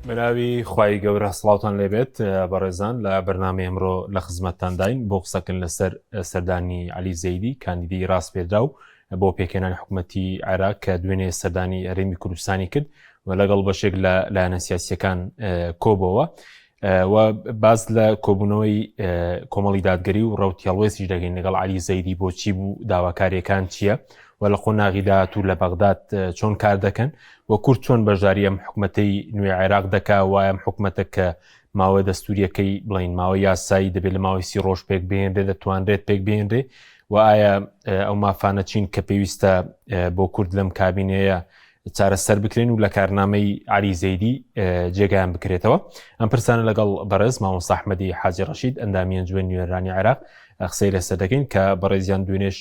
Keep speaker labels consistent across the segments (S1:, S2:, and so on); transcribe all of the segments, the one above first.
S1: بەناوی خوای گەورە سڵاوتان لێبێت بەڕێزان لە بەرنامەی ئەمڕۆ لە خزمەتتان داین بۆ قسەکردن لەسەر سەردانی عەلی زەیدی کاندیدی ڕاستپێدا و بۆ پێکهێنانی حکوومەتی عێراق کە دوێنێ سەردانی هەرێمی کوردستانی کرد و لەگەڵ بەشێک لە لایەنە سیاسیەکان کۆبەوە و باز لە کۆبوونەوەی کۆمەڵی دادگەری و ڕەوتی هەڵوێستی دەگەین لەگەڵ عەلی زەیدی بۆچی بوو داواکاریەکان چییە و لە قۆناغیدا و لە بەغداد چۆن کار دەکەن و کورد چۆن بەشداری ئەم حکوومەتەی نوێ عێراق دەکا وایە ئەم حکوومەتە کە ماوە دەستوریەکەی بڵین ماوە یاسایی دەبێت لە ماوەی 30 ڕۆژ پێک بێنرێ دەتوانرێت پێک بێنرێ و ئایا ئەو مافانە چین کە پێویستە بۆ کورد لەم کابینەیە چارەسەر بکرێن و لە کارنامەی عەلی زەیدی جێگایان بکرێتەوە. ئەم پرسانە لەگەڵ بەڕێز مامۆستا ئەحمەدی حاجی ڕەشید ئەندامی ئەنجومەنی نوێنەرانی عێراق قسەی لەسەر دەکەین کە بەڕێزیان دوێنێش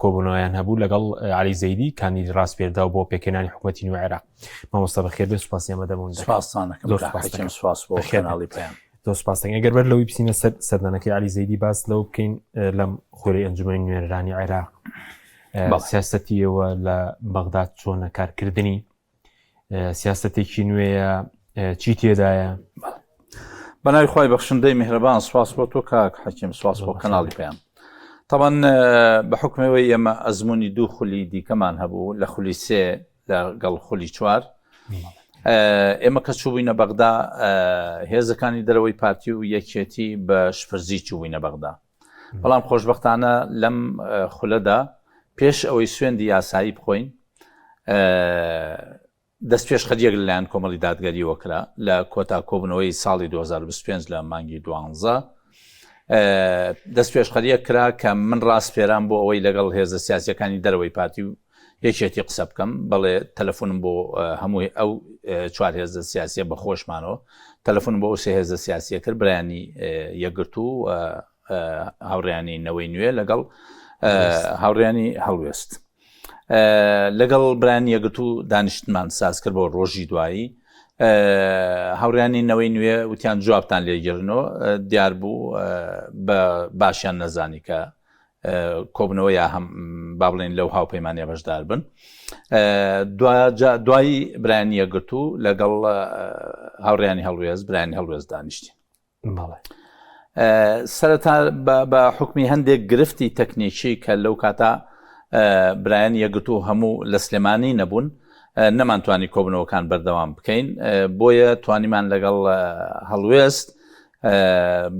S1: کۆبوونەوەیان هەبوو لەگەڵ عەلی زەیدی کاندیدی ڕاستپێدا و بۆ پێکهێنانی حکوومەتی نوێ عێراق. مامۆستا بەخێر بێن، سوپاسی ئەمەدەبوون. زۆر سپاس دەکەم. ئەگەر بەر لەوەی بچینە سەر سەردانەکەی عەلی زەیدی باس لەو بکەین لەم خۆرەی ئەنجومەنی نوێنەرانی عێراق سیاسەتیەوە لە بەغداد چۆنە کارکردنی سیاسەتێکی نوێیە چی تێدایە؟
S2: بەناوی خوای بەخشندەی میهرەبان، سپاس بۆ تۆ کاک حەکیم، سپاس بۆ کەناڵی پێیان. طبعاً بە حکمەوەی ئێمە ئەزمموی 2 خولی دیکەمان هەبوو لە خولی 3 لەگەڵ خولی 4 ئێمە کە چوبووینە بەغدا هێزەکانی دەرەوەی پارتی و یەکێتی بە شپرزی چوبووینە بەغدا، بەڵام خۆشبەختانە لەم خولەدا پێش ئەوەی سوێندی یاسایی بخۆین دەست پێش خەریەک لەلایەن کۆمەڵی دادگەری وەکرا لە کۆتا کۆبوونەوەی ساڵی 2025 لە مانگی 12 دەست پێش خەریەک کرا کە من ڕاستپێران بۆ ئەوەی لەگەڵ هێزە سیاسیەکانی دەرەوەی پارتی و یەکێتی قسە بکەم، بەڵێ تەلەفۆنم بۆ هەمووی ئەو 4 هێزە سیاسیە بە خۆشمانەوە تەلەفۆن بۆ ئەو 3 هێزە سیاسیە کرد، برایانی یەکگرتو و هاوڕێیانی نەوەی نوێ لەگەڵ هاوڕێیانی هەڵوێست لەگەڵ برایانی یەکگرتو دانیشتمان ساز کرد بۆ ڕۆژی دوایی. هاوڕێیانی نەوەی نوێ وتیان جوابتان لێگیرنەوە، دیار بوو بە باشیان نەزانی کە کۆبنەوە یا هەم با بڵێن لەو هاوپەیمانیە بەشدار بن. دوایی برایانی یەکگرتو لەگەڵ هاوڕێیانی هەڵوێست برایانی هەڵوێست دانیشتین. سەرەتا بە حکمی هەندێک گرفتی تەکنیکی کە لەو کاتا برایانی یەکگرتو هەموو لە سلێمانی نەبوون، نەمانتوانی کۆبنەوەکان بەردەوام بکەین، بۆیە توانیمان لەگەڵ هەڵوێست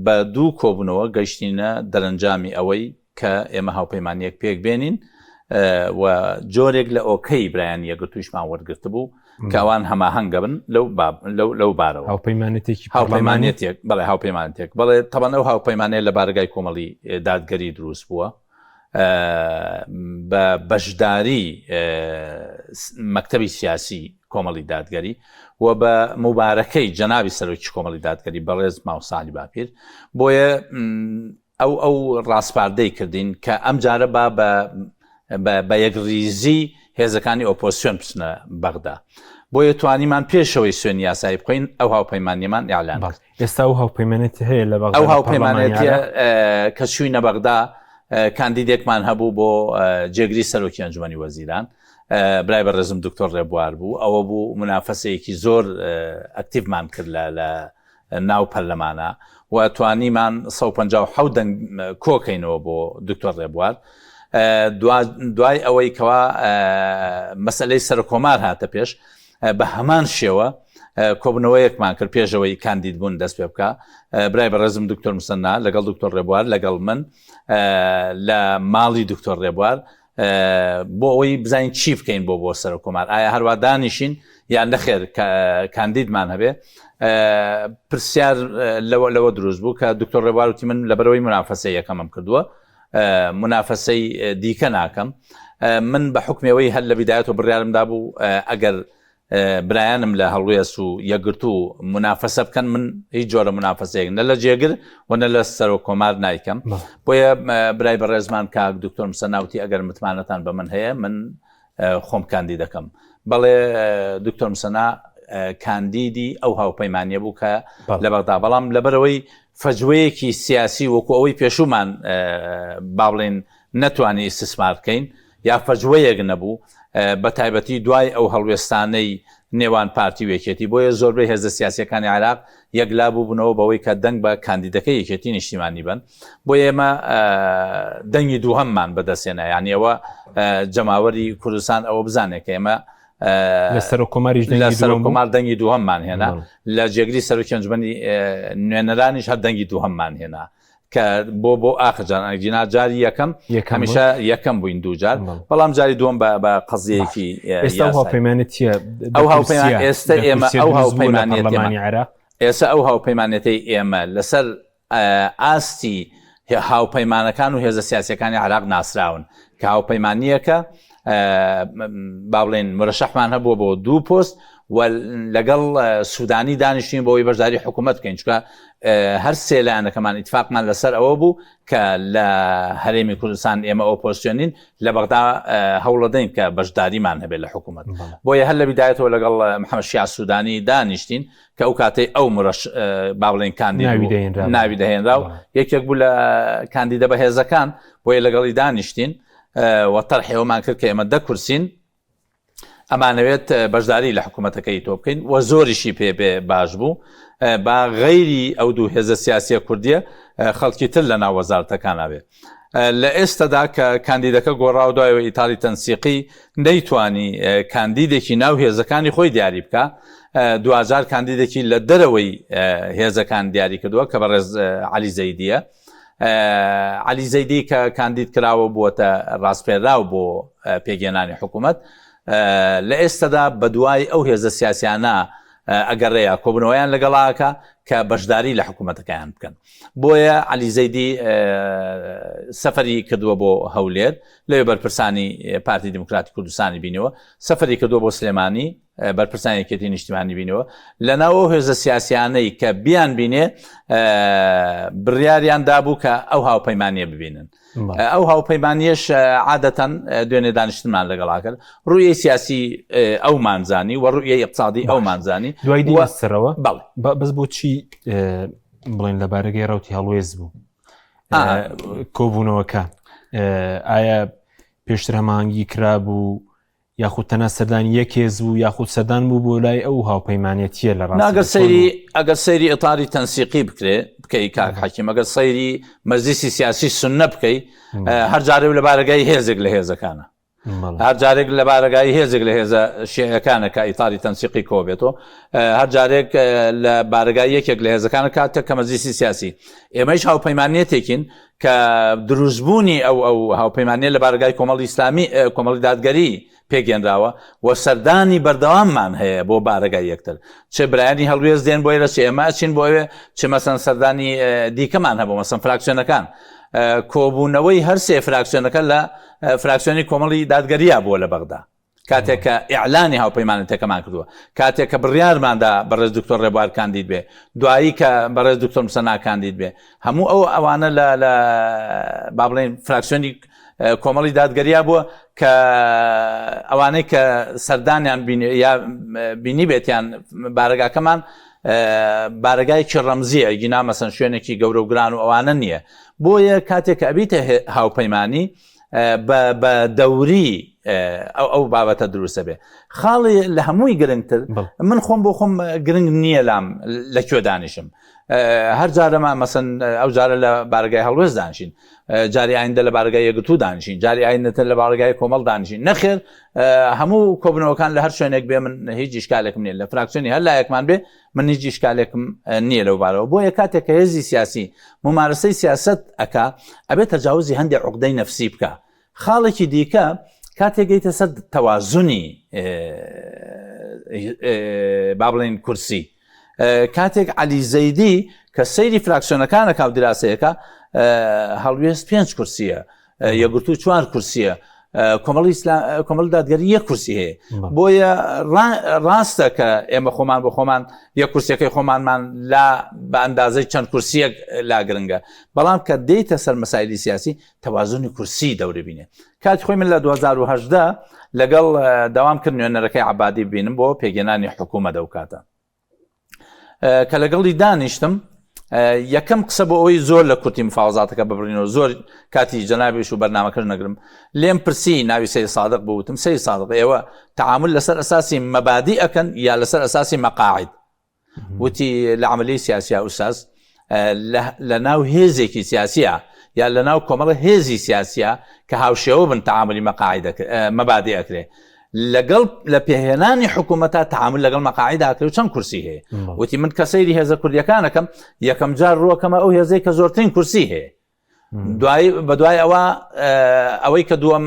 S2: بە 2 کۆبنەوە گەیشتینە دەرەنجامی ئەوەی کە ئێمە هاوپەیمانیەک پێک بێنین و جۆرێک لە ئۆکەی برایانی یەکگرتویشمان وەرگرت بوو کە ئەوان هەماهەنگە بن لەو بارەوە هاوپەیمانێتێک بەڵێ هاوپەیمانێتێک بەڵێ تەبەن ئەو هاوپەیمانەیە لە بارگای کۆمەڵی دادگەری دروست بووە بە بەشداری مەکتەبی سیاسی کۆمەڵی دادگەری و بە مبارەکەی جەنابی سەرۆکی کۆمەڵی دادگەری بەڕێز ماوسالی باپیر، بۆیە ئەو ڕاستپاردەی کردین کە ئەم جارە بە یەکریزی هێزەکانی ئۆپۆزیسیۆن بچنە بەغدا، بۆیە توانیمان پێشەوەی سوێنی یاسایی بخۆین ئەو هاوپەیمانیەمان ئیعلان کرد.
S1: ئێستا ئەو هاوپەیمانێت هەیە لە بەغدا؟
S2: ئەو هاوپەیمانێتیە کە چووینە بەغدا کاندیدێکمان هەبوو بۆ جێگری سەرۆکی ئەنجومەنی وەزیران، برای بەڕێزم دکتۆر ڕێبوار بوو، ئەوە بوو منافەسەیەکی زۆر ئەکتیڤمان کرد لە ناو پەرلەمانە و توانیمان 157 دەنگ کۆکەینەوە بۆ دکتۆر ڕێبوار. دوای ئەوەی کەوا مەسەلەی سەرکۆمار هاتە پێش بە هەمان شێوە کۆبنەوەیەکمان کرد پێشەوەی کاندید بوون دەست پێ بکە، برای بەڕێزم دکتۆر مسەننا لەگەڵ دکتۆر ڕێبوار لەگەڵ من لە ماڵی دکتۆر ڕێبوار بۆ ئەوەی بزانین چی بکەین بۆ سەرکۆمار، ئایا هەروە دانیشین یان نەخێر کاندیدمان هەبێ. پرسیار لەوە دروست بوو کە دکتۆر ڕێبوار وتی من لەبەرەوەی منافەسەی یەکەمم کردووە منافەسەی دیکە ناکەم، من بە حکمەوەی هەر لە بیدایەتەوە بڕیارمدا بوو ئەگەر برایانم لە هەڵوێست و یەکگرتو منافەسە بکەن من هیچ جۆرە منافەسەیەک نە لە جێگر و نە لە سەرۆکۆمار نایکەم، بۆیە برای بەڕێزمان کاک دکتۆر مسەناوتی ئەگەر متمانەتان بە من هەیە من خۆم کاندید دەکەم، بەڵێ دکتۆر مسەنا کاندیدی ئەو هاوپەیمانیە بوو کە لە بەغدا، بەڵام لەبەرەوەی فەجوەیەکی سیاسی وەکو ئەوەی پێشومان با بڵێن نەتوانی ئیستثمار بکەین یا فەجوەیەک نەبوو بە تایبەتی دوای ئەو هەڵوێستانەی نێوان پارتی و یەکێتی بۆیە زۆربەی هێزە سیاسیەکانی عێراق یەکلا بووبوونەوە بەوەی کە دەنگ بە کاندیدەکەی یەکێتی نیشتیمانی بن بۆ ئێمە دەنگی دووهەممان بەدەستێنە یعنی ئەوە جەماوەری کوردستان ئەوە بزانێت کە ئێمە
S1: لەسەر
S2: کۆمار دەنگی دووهەممان هێنا لە جێگری سەرۆکی ئەنجومەنی نوێنەرانیش هەر دەنگی دووهەممان هێنا کە بۆ ئاخرجان جاری یەکەم هەمیشە یەکەم بووین دووجار بەڵام جاری دووەم بە قەزیەکی
S1: ئێستا هاوپەیمانێتیە
S2: ئێستا ئێمە ئەو هاوپەیمانێتی ئێمە لەسەر ئاستی هاوپەیمانەکان و هێزە سیاسیەکانی عێراق ناسراون کە هاوپەیمانیەکە با بڵێن مرەشەحمان هەبووە بۆ 2 پۆست و لەگەڵ سوودانی دانیشتین بۆی بەشداری حکوومەت بکەین چکە هەر سێلایەنەکەمان ئیتفاقمان لەسەر ئەوە بوو کە لە هەرێمی کوردستان ئێمە ئۆپۆزیسیۆنین لە بەغدا هەوڵە دەین کە بەشداریمان هەبێت لە حکوومەت بۆیە هەر لە بیدایەتەوە لەگەڵ محەممەد شیع سوودانی دانیشتین کە ئەو کاتەی ئەو با بڵێن ناوی دەهێنرا و یەکێک بوو لە کاندیدە بە هێزەکان بۆیە لەگەڵی دانیشتین و تەرحێوەمان کرد کە ئێمە 10 کورسین ئەمانەوێت بەشداری لە حکوومەتەکەی تۆ بکەین و زۆریشی پێ باش بوو با غەیری ئەو دوو هێزە سیاسیە کوردیە خەڵکی تر لە ناو وەزارەتەکانە بێ لە ئێستادا کە کاندیدەکە گۆڕاو دوایەوە ئیتالی تەنسیقی نەیتوانی کاندیدێکی ناو هێزەکانی خۆی دیاری بکە 2000 کاندیدێکی لە دەرەوەی هێزەکان دیاری کردووە کە بەڕێز عەلی زەیدیە عەلی زەیدی کە کاندید کراوە بووەتە ڕاستپێراو بۆ پێگەێنانی حکوومەت لە ئێستادا بە دوای ئەو هێزە سیاسیانە ئەگەڕەیە کۆبنەوەیان لەگەڵاکە کە بەشداری لە حکوومەتەکەیان بکەن بۆیە عەلی زەیدی سەفەری کردووە بۆ هەولێر لەوێ بەرپرسانی پارتی دموکراتی کوردستانی بینەوە سەفەری کردووە بۆ سلێمانی بەرپرسانی یەکێتی نیشتیمانی بینەوە لەناو هێزە سیاسیانەی کە بیان بینێ بڕیاریان دابوو کە ئەو هاوپەیمانیە ببینن ئەو هاوپەیمانیەش عادەتەن دوێنێ دانیشتنمان لەگەڵا کرد ڕوویی سیاسی ئەو مانزانی و ڕوویی اقتصادی ئەو مانزانی
S1: دوای دیوەسەرەوە بەس بۆ چی بڵێن لەبارەگەی ڕەوتی هەڵوێز بوو کۆبوونەوەکە ئایا پێشتر هەماهەنگی کرابوو یاخود تەنە سەردانی یەکێز بوو یاخود سەردان بوو بۆ لای ئەو هاوپەیمانێتیە لە ڕاست
S2: ئەگەر سەیری ئیتاری تەنسیقی بکەی کاک حەکیم ئەگەر سەیری مەجلیسی سیاسی سوننە بکەی هەر جارێ لە بارەگای هێزێک لە هێزەکانە هەر جارێک لە بارەگای هێزێک لە هێزە شیعەکانە کە ئیتاری تەنسیقی کۆبێتەوە هەر جارێک لە بارەگای یەکێک لە هێزەکانە کاتە کە مەجلیسی سیاسی ئێمەش هاوپەیمانێتێکین کە دروستبوونی ئەو هاوپەیمانیە لە بارەگای کۆمەڵی ئیسلامی کۆمەڵی دادگەری پێگەێنراوە و سەردانی بەردەواممان هەیە بۆ بارەگای یەکتر چه برایانی هەڵوێز دێن بۆی رە چ ئێمە چین بۆیە چه مەسەن سەردانی دیکەمان هەبوو مەسەن فراکسیۆنەکان کۆبوونەوەی هەر سێ فراکسیۆنەکە لە فراکسیۆنی کۆمەڵی دادگەریە بووە لە بەغدا کاتێک کە ئیعلانی هاوپەیمانەتەکەمان کردووە کاتێک کە بڕیارماندا بەڕێز دکتۆر ڕێبوار کاندید بێ دوایی کە بەڕێز دکتۆر موسەنا کاندید بێ هەموو ئەوانە لە با بڵێن فراکسیۆنی کۆمەڵی دادگەریە بووە کە ئەوانەی کە سەردانیان بینی بێتیان بارەگاکەمان بارەگایکی ڕەمزیە گینا مەسەن شوێنێکی گەورە و گران و ئەوانە نییە بۆیە کاتێک کە ئەبیتە هاوپەیمانی بە دەوری ئەو بابەتە دروستە بێ خاڵی لە هەمووی گرنگتر من خۆم بۆ خۆم گرنگ نییە لام لەکوێ دانیشم هەر جارەمە مەسەن ئەو جارە لە بارگای هەڵوێز دانیشین جاری ئایندە لە بارگای یەکگرتوو دانیشین جاری ئایندەتر لە بارگای کۆمەڵ دانیشین نەخێر هەموو کۆبنەوەکان لە هەر شوێنێک بێ من هیچ ئیشکالێکم نییە لە فراکسیۆنی هەر لایەکمان بێ من هیچ ئیشکالێکم نییە لەو بارەوە بۆیە کاتێک کە هێزی سیاسی ممارسەی سیاست ئەکا ئەبێت تەجاوزی هەندێک عوقدەی نەفسی بکە خاڵێکی دیکە کاتێک گەیتە سەر تەوازنی با بڵێن کورسی کاتێک عەلی زەیدی کە سەیری فراکسیۆنەکانە کاو دراسەیەەکە هەڵوێز 5 کورسیە یەکگرتوو 4 کورسیە کۆمەڵی دادگەری 1 کورسی هەیە بۆیە ڕاستە کە ئێمە خۆمان بۆ خۆمان یەک کورسیەکەی خۆمانمان لا بە ئەندازەی چەند کورسیەک لا گرنگە بەڵام کە دێتە سەر مەسایلی سیاسی تەوازنی کورسی دەوربینێ کاتی خۆی من لە 2010 لەگەڵ داوامکردن نوێنەرەکەی عەبادی بینم بۆ پێگەێنانی حکوومەت ئەو کاتە کە لەگەڵی دانیشتم یەکەم قسە بۆ ئەوەی زۆر لە کورتی مفاوزاتەکە ببڕینەوە زۆر کاتی جەنابێش و بەرنامەکە نەگرم لێم پرسی ناوی سەید سادق بوتم سەید سادق ئێوە تعامل لەسەر ئەساسی مەبادی ئەکەن یا لەسەر ئەساسی مەقاعد وتی لە عملی سیاسیە ئوستاز لە ناو هێزێکی سیاسیە یا لە ناو کۆمەڵە هێزی سیاسیە کە هاوشێوە بن تعاملی مەبادی ئەکرێ لەگەڵ لە پێهێنانی حکوومەتە تعامل لەگەڵ مەقاعداکرێ و چەند کورسی هەیە وتی من کە سەیری هێزە کوردیەکانەکەم یەکەم جار ڕۆکەمە ئەو هێزەی کە زۆرترین کورسی هەیە بەدوای ئەوەی کە دووەم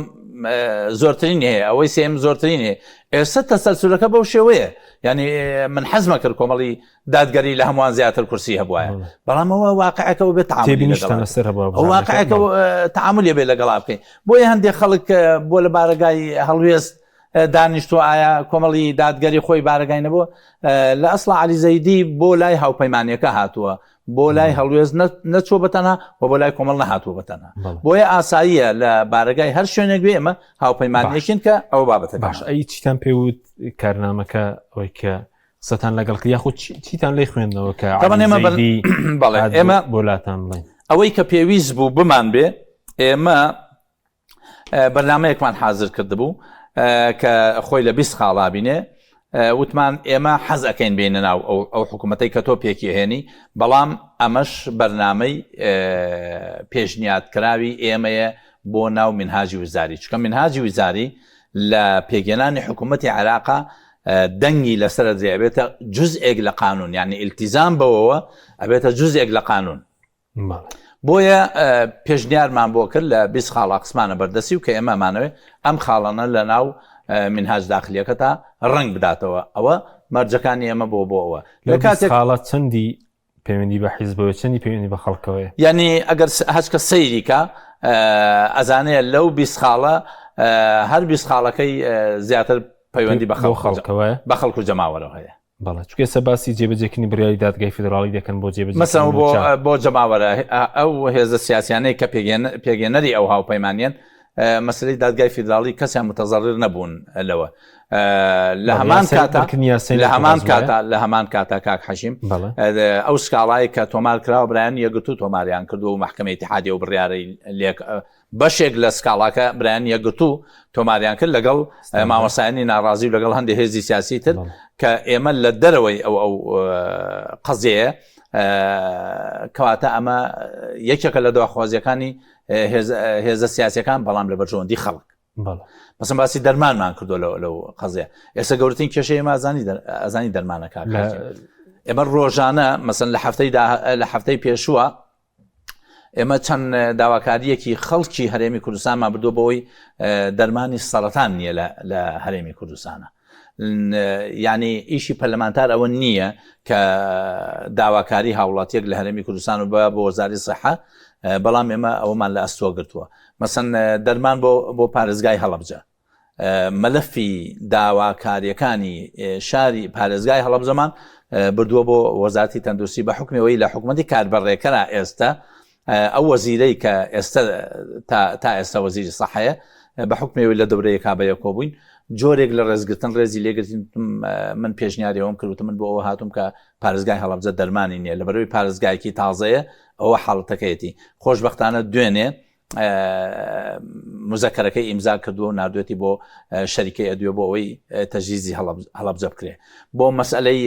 S2: زۆرترین هەیە ئەوەی سێم زۆرترین هەیە ئێستا تەسەلسولەکە بەو شێوەیە ینی من حەزمە کرد کۆمەڵی دادگەری لە هەمووان زیاتر کورسی هەبووایە بەڵام ئەوە واقعەکەەوە بێت واقعەکە تعاملی بێت لەگەڵا بکەین بۆیە هەندێک خەڵک بۆ لە بارگای هەڵوێست دانیشتۆ ئایا کۆمەڵی دادگەری خۆی بارگای نەبووە لە ئەسڵ عەلی زەیدی بۆ لای هاوپەیمانیەکە هاتووە بۆ لای هەڵوێست نەچۆ بەتەنها و بۆ لای کۆمەڵ نەهاتووە بەتەنها بۆیە ئاساییە لە بارگای هەر شوێنێک بێ ئێمە هاوپەیمانیەکین کە ئەو بابەتە
S1: باش ئەی چیتان پێوت کارنامەکە ئەوەی کە قسەتان لەگەڵ یاخود چیتان لێ خوێندنەوە کە
S2: ئێمە
S1: بۆلاتان بڵێن
S2: ئەوەی کە پێویست بوو بمان بێ ئێمە بەرنامەیەکمان حازر کردبوو کە خۆی لە 20 خاڵا بینێ وتمان ئێمە حەز ئەەکەین بینە ناو ئەو حکوومەتەی کە تۆ پێکی هێنی بەڵام ئەمەش بەرنامەی پێشنیاتکراوی ئێمەیە بۆ ناو منهاجی وزاری چکە منهاجی وزاری لە پێگەێنانی حکوومەتی عێراقا دەنگی لەسەر درێبێتە جزئێک لە قانون یعنی ئیلتیزام بەوەوە ئەبێتە جزئێک لە قانون بۆیە پێشنیارمان بۆ کرد لە 20 خاڵا قسمانە بەردەسی و کە ئێمەمانەوێ ئەم خاڵانە لە ناو منهاج داخلیەکە تا ڕنگ بداتەوە ئەوە مەرجەکانی ئێمە بۆ
S1: لە کاتێک خاڵات چەندی پەیوەندی بە حیزبەوە چەندی پەیوەندی بە خەڵکەوەیە
S2: یعنی ئەگەر هەچکە سەیریکە ئەزانەیە لەو 20 خاڵە هەر 20 خاڵەکەی زیاتر پەیوەندی بە خەڵکەوە بە خەڵک و جەماوەرەوە هەیە
S1: بەڵێ چکە سەباسی جێبەجێکنی بڕیاری دادگای فیدراڵی دەکەن بۆ جێبەجێ
S2: مەسەڵەن بۆ جەماوەرە ئەو هێزە سیاسیانەی کە پێگەێنەری ئەو هاوپەیمانیان مەسلەی دادگای فیدراڵی کەسیان متەزەڕر نەبوون لەوە لە هەمان کاتا کاک حەشیم ئەو سکاڵایی کە تۆمار کراوە برایان یەگرتو تۆماریان کردو و محکەمەی اتحادیە و بڕیارەی بەشێک لە سکاڵاکە برایان یەگرتو تۆماریان کرد لەگەڵ مامۆسایانی ناڕازی و لەگەڵ هەندێک هێزی سیاسی تر کە ئێمە لە دەرەوەی ئەو قەزەیە کەواتە ئەمە یەکێکە لە دواخوازیەکانی هێزە سیاسیەکان بەڵام لە بەرژەوەندی خەڵک مەسەڵەن باسی دەرمانمان کردو لەو قەزەیە ئێستا گەورەترین کێشەی ئێمە ئەزانی دەرمانەکە ئێمە ڕۆژانە مەسەڵەن لە هەفتەی پێشووە ئێمە چەند داواکاریەکی خەڵکی هەرێمی کوردستانمان بردووە بۆەوەی دەرمانی سەرەتان نییە لە هەرێمی کوردستانە یعنی ئیشی پەرلەمانتار ئەوە نییە کە داواکاری هاوڵاتیەک لە هەرێمی کوردستان و بە وەزاری سەحە بەڵام ئێمە ئەومان لە ئەستۆ گرتووە مەسەن دەرمان بۆ پارێزگای هەڵەبجە مەلەفی داواکاریەکانی شاری پارێزگای هەڵەبجەمان بردووە بۆ وەزارەتی تەندروستی بە حکمەوەی لە حکوومەتی کاربەڕێکەرە ئێستا ئەو وەزیرەی کە ئێستا تا ئێستا وەزیری سەحەیە بە حکمەوەی لە دەورەیە کابەیە کۆبووین جۆرێک لە ڕێزگرتن ڕێزی لێگرتین من پێشنیاریەوەم کردوتم من بۆ ئەوە هاتووم کە پارێزگای هەڵەبجە دەرمانی نییە لەبەرەوەی پارێزگایەکی تازەیە ئەوە حاڵەتەکەیەتی خۆشبەختانە دوێنێ مزەکەرەکەی ئیمزا کردووە و نردوێتی بۆ شەریکەی ئەدوێ بۆ ئەوەی تەجیزی هەڵەبجە بکرێ بۆ مەسئلەی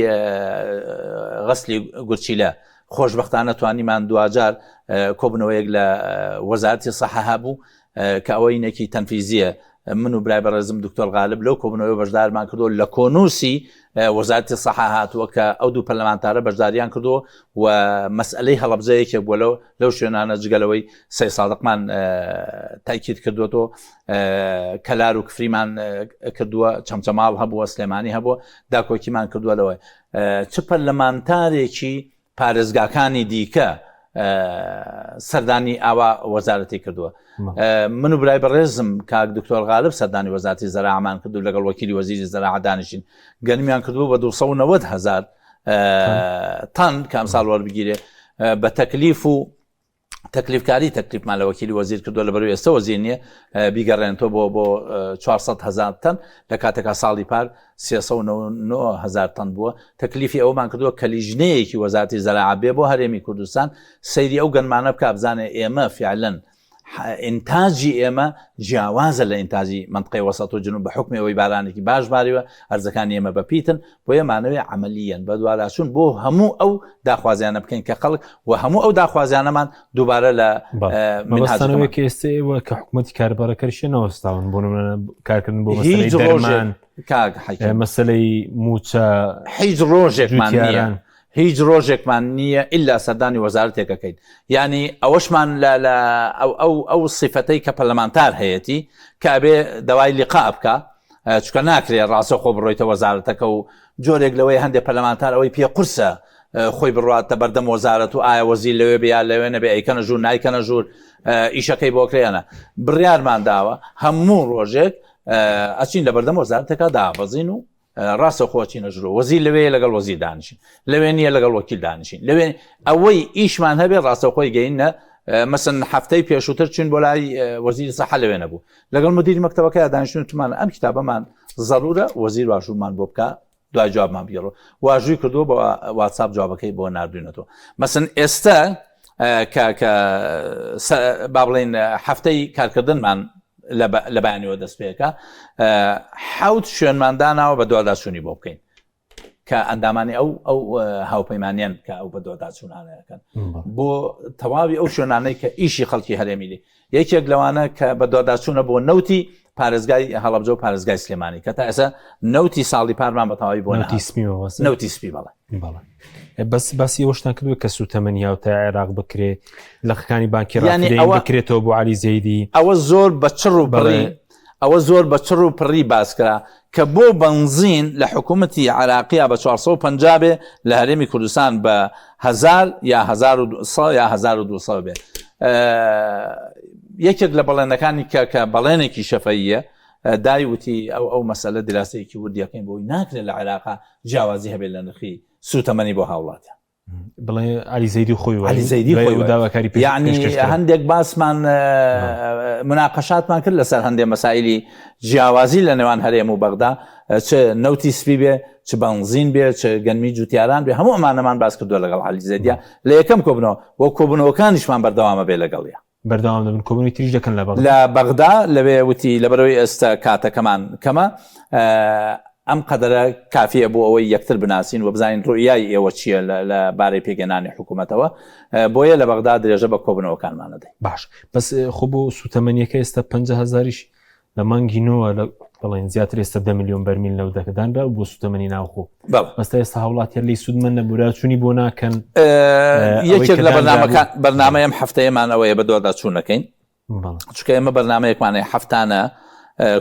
S2: غەسلی گورچیلە خۆشبەختانە توانیمان دوجار کۆبنەوەیەک لە وەزارەتی سەحە هەبوو کە ئەوە یەکی تەنفیزیە من و برای بەڕێزم دکتۆر غالب لەو کۆبنەوەی بەشدارمان کردو لە کۆنووسی وەزارەتی سەحە هاتووە کە ئەو دوو پەرلەمانتارە بەشداریان کردو و مەسئلەی هەڵەبجەیەکێک بووە لەو شوێنانە جگەلەوەی سەی سادقمان تاکید کردوەوە کەلار و کفریمان کردووە چەمچەماڵ هەبووە سلێمانی هەبووە داکۆکیمان کردووە لەوەی چ پەرلەمانتارێکی پارێزگاکانی دیکە سەردانی ئاوا وەزارەتی کردووە من و برای بەڕێزم کاک دکتۆر غالب سەردانی وەزارەتی زەراعەمان کردو لەگەڵ وەکیلی وەزیری زەراعە دانیشین گەنمیان کردووە بە 290,000 تان کە ئەمساڵ وەربگیرێ بە تەکلیف و تەکلیفکاری تەکلیفمان لە وەکیلی وەزیر کردووە لە بەروی ئێستا وەزیر نییە بیگەڕێنەوە بۆ 400,000 تەن لە کاتێکا ساڵی پار 309,000 تەن بووە. تەکلیفی ئەومان کردووە کە لیژنەیەکی وەزارەتی زەراعە بێ بۆ هەرێمی کوردستان سەیری ئەو گەنمانە بکە بزانێ ئێمە فعلەن ئینتاجی ئێمە جیاوازە لە ئینتاجی منطقەی وەسەط و جنوب بە حکمی ئەوەی بارانێکی باش باریوە هەرزەکانی ئێمە بەپیتن بۆ ئێمانەوەی عملیەن بە دووارچوون بۆ هەموو ئەو داخوازیانە بکەین کە خەڵک و هەموو ئەو داخوازیانەمان دووبارە لە
S1: منهاجەوەیەکی ئێستەوە کە حکوومەتی کاربارەکەریشە نەوەستاون بۆ کارکردن بۆ مەسەلەی دەرمان مەسەلەی موچە
S2: هیچ ڕۆژێکمان نییە هیچ ڕۆژێکمان نییە ئللا سەردانی وەزارەتێکەکەین ینی ئەوەشمان ئەو سیفەتەی کە پەرلەمانتار هەیەی کابێ دەوای لیقا بکە چکە ناکرێت ڕاستە خۆ بڕۆیتە وەزارەتەکە و جۆرێک لەوەی هەندێک پەرلەمانتار ئەوەی پێ قورسە خۆی بڕاتە بەردەم وەزارەت و ئایا وەزیر لەوێ بیا لەوێ نەبێ ئەیکەنە ژوور نایکەنە ژوور ئیشەکەی بۆکرێنە بڕیارمان داوە هەموو ڕۆژێک ئەچین لە بەردەم وەزارەتەکە دابەزین و ڕاستە خۆچی نەژرۆ وەزیر لەوێ لەگەڵ وەزیر دانیشین لەوێ نییە لەگەڵ وەکیل دانیشین لەوێ ئەوەی ئیشمان هەبێ ڕاستە خۆی گەینە مەسن هەفتەی پێشووتر چین بۆ لای وەزیری سەحە لەوێ نەبوو لەگەڵ مدیری مەکتەبەکەی دانیشتومان ئەم کتابەمان زەرورە وەزیر واژوورمان بۆ بکە دوای جوابمان بگەڕۆ واژووی کردووە بە واتساپ جوابەکەی بۆ نردوینەوە مەسن ئێستا کە با بڵێن هەفتەی کارکردنمان لە بەیانیەوە دەست پێەکە 7 شوێنمانداناوە بە دوواداچوونی بۆ بکەین کە ئەندامانی ئەو هاوپەیمانیان کە ئەو بە دوواداچوونانەکەن بۆ تەواوی ئەو شوێنانەی کە ئیشی خەڵکی هەرێمی یەکێک لەوانە کە بە دوواداچوونە بۆ نەوتی پارێزگای هەڵەبجە و پارێزگای سلێمانی کە تا ئێستا نەوتی ساڵی پارمان بە تەواوی بۆ نەوتی سپی بەڵێ
S1: بەس باسی ئەوشتان کردووە کە سوتەمەنی هاوتای عێراق بکرێ لەخەکانی بانکی ڕاستەقینە بکرێتەوە بۆ عەلی زەیدی
S2: ئەوە زۆر بە چڕ و پڕی ئەوە زۆر بە چڕ و پڕی باسکرا کە بۆ بنزین لە حکوومەتی عێراقیە بە 450 بێ لە هەرێمی کوردستان بە 1000 یا 1200 یا 1200 بێ یەکێک لە بەڵێنەکانی کە بەڵێنێکی شەفەیە دایوتی ئەو مەسەلە دراسەیەکی وردیەکەین بۆی ناکرێت لە عێراقا جیاوازی هەبێت لە نرخی سوتەمەنی بۆ هاوڵاتە
S1: بڵێ عەلی زەیدی خۆی
S2: داواکاری یعنی هەندێک باسمان مناقەشاتمان کرد لەسەر هەندێک مەسائلی جیاوازی لە نێوان هەرێم و بەغدا چ نەوتی سپی بێ چ بەنزین بێ چ گەنمی جوتیاران بێ هەموو ئەمانەمان باس کردووە لەگەڵ عەلی زەیدیە لە یەکەم کۆبنەوە بۆ کۆبنەوەکانیشمان بەردەوامە بێ لەگەڵیە
S1: بەردەوام دەبن کۆبنەوەی تریش دەکەن
S2: لە بەغدا لەوێ وتی لەبەرەوەی ئێستا کاتەکەمان کەمە ئەم قەدەرە کافیە بۆ ئەوەی یەکتر بناسین و بزانین ڕوئیای ئێوە چییە لە بارەی پێگەێنانی حکوومەتەوە بۆیە لە بەغدا درێژە بە کۆبنەوەکانمان دەی
S1: باش بەس خۆ بۆ سوتەمەنیەکە ئێستا 50,000ش لە مانگی نۆوە لە بڵێن زیاتر ئێستا 10 میلیۆن بەرمیل لەو دەکەدانرا بۆ سوتەمەنی ناوخۆ بەستا ئێستا هەوڵاتیان لی سوودمە نەبوورچوونی بۆ ناکەن
S2: یەکێک لە بەرنامەیەم هەفتەیەمان ئەوەیە بە دوواداچوونەکەین چکە ئێمە بەرنامەیەکمانەیە هەفتانە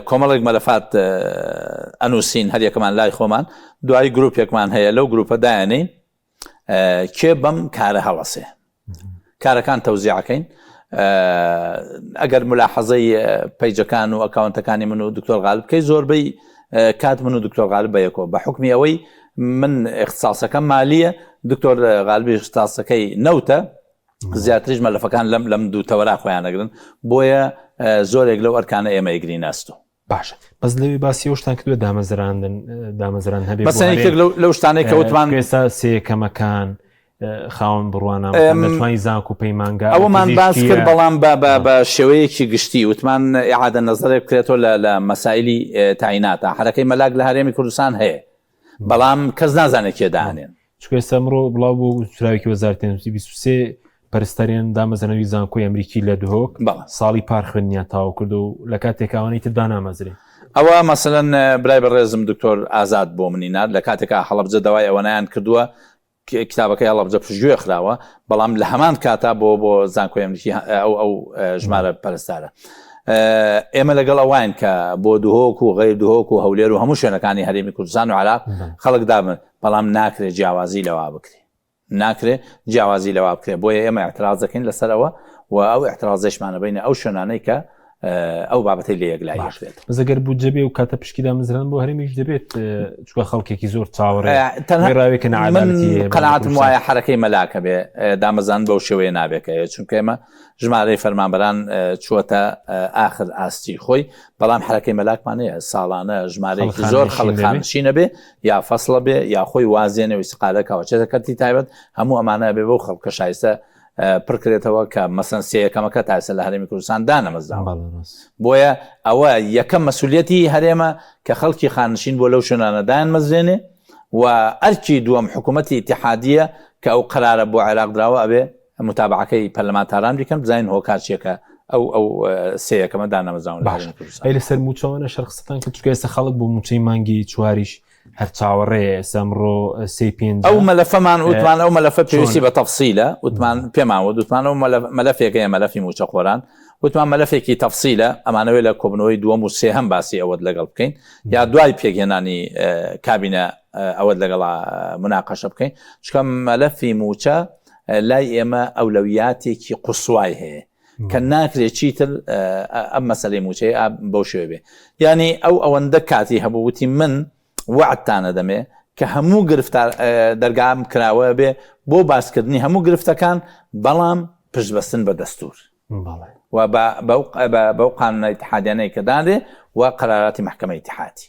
S2: کۆمەڵێک مەلەفات ئەنووسین هەریەکەمان لای خۆمان دوای گروپێکمان هەیە لەو گروپە دایانەین کێ بەم کارە هەڵەسێ کارەکان تەوزیعەکەین ئەگەر ملاحەزەی پەیجەکان و ئەکاونتەکانی من و دکتۆر غالب کەی زۆربەی کات من و دکتۆر غالب بەیەکەوە بە حکمی ئەوەی من اختصاصەکەم مالیە دکتۆر غالبی اختصاصەکەی نەوتە زیاتریش مەلەفەکان لەم دوو تەوەرا خۆیان نەگرن بۆیە زۆرێک لەو ئەرکانە ئێمە ئەیگری ناستۆ
S1: باشە بەس لەوێ باسی ئەوشتان کردووە دامەزران هەبێت
S2: بەسەرێک لەو شتانەی کە وتمان
S1: ئێستا سێکەمەکان خاوەن بڕوانە دەتوانی زانک و پەیمانگا
S2: ئەوەمان باس کرد بەڵام بە شێوەیەکی گشتی وتمان ئیعادە نەزەرێک بکرێتەوە لە مەسائلی تایناتە حرەکەی مەلاک لە هەرێمی کوردستان هەیە بەڵام کەس نازانێت کێ داهێنێن
S1: چکە ئێستا ئەمڕۆ بڵاو بوو سراوێکی وەزارەتی تەنووسی 23 پەرستەریان دامەزرانەوەی زانکۆی ئەمریکی لە دهۆک ساڵی پار خوێندنیان تاوا کرد و لە کاتێکاوانەی تر دانامەزرێ
S2: ئەوە مەسەلەن برای بەڕێزم دکتۆر ئازاد بۆ منی نار لە کاتێکا هەڵەبجە دەوای ئەوەنیان کردووە کتابەکەی هەڵەبجە پشتگوێ خراوە بەڵام لە هەمان کاتا بۆ زانکۆی ئەمریکی ئەو ژمارە پەرستارە ئێمە لەگەڵ ئەوان کە بۆ دهۆک و غەیر دهۆک و هەولێر و هەموو شوێنەکانی هەرێمی کوردستان و عێراق خەڵک دابن بەڵام ناکرێت جیاوازی لەوا بکرێ ناکرێت جیاوازی لەوا بکرێت بۆیە ئێمە اعتراض دەکەین لەسەرەوە و ئەو اعتراضێشمانە بینە ئەو شوێنانەی کە ئەو بابەتی لە یەکلای یەکێت
S1: زەگەر بوو جەبێ و کاتە پشکیدا مزران بۆ هەرێمیش دەبێت چوە خەڵکێکی زۆر چاوەڕێ
S2: من قەناعەتم وایە حرەکەی مەلاکە بێ دامەزان بەو شێوەیە نابێتەوە چونکە ئێمە ژمارەی فەرمانبەران چووەتە ئاخر ئاستی خۆی بەڵام حرەکەی مەلاکمانەیە ساڵانە ژمارەیەکی زۆر خەڵک خانشینە بێ یا فەسڵە بێ یا خۆی وازێنە و استقالەکەوە چێتە کەتی تایبەت هەموو ئەمانە بێ بەو خەڵکە شایستە پڕکرێتەوە کە مەسەن سێیەکەمەکە تاسە لە هەرێمی کوردستان دانەمەزراوە بۆیە ئەوە یەکەم مەسئولیەتی هەرێمە کە خەڵکی خانشین بۆ لەو شوێنانە دایانمەزرێنێ و ئەرکی دووەم حکوومەتی ئیتیحادیە کە ئەو قەرارە بۆ عێراق دراوە ئەبێ متابعەکەی پەرلەمانتاران بکەن بزانین هۆکارچیەکە ئەو سێیەکەمە دانەمەزراون
S1: ئەی لەسەر موچەوەنە شەرقستان کە چکە ئێستا خەڵک بۆ موچەی مانگی چواریش هەر چاوەڕێ سەمڕۆ سی پێنج
S2: ئەو مەلەفەمان وتمان ئەو مەلەفە پێویستی بە تەفسیلە وتمان پێماوە دوتمان ئەو مەلەفێکەیە مەلەفی موچە خۆران وتمان مەلەفێکی تەفسیلە ئەمانەوەی لە کۆبنەوەی دووەم و سێهەم باسی ئەوەت لەگەڵ بکەین یا دوای پێگەێنانی کابینە ئەوەت لەگەڵ مناقەشە بکەین چکە مەلەفی موچە لای ئێمە ئەولەویاتێکی قوسوای هەیە کە ناکرێت چیتر ئەم مەسەلەی موچەیە بەو شێوە بێ ینی ئەوەندە کاتی هەبوو وتی من وعدتانە دەمێ کە هەموو گرفتار دەرگام کراوە بێ بۆ باسکردنی هەموو گرفتەکان بەڵام پشتبەستن بە دەستور و بەو قانونە ئیتیحادیانەی کە دادێ و قەراراتی محکەمە ئیتیحادی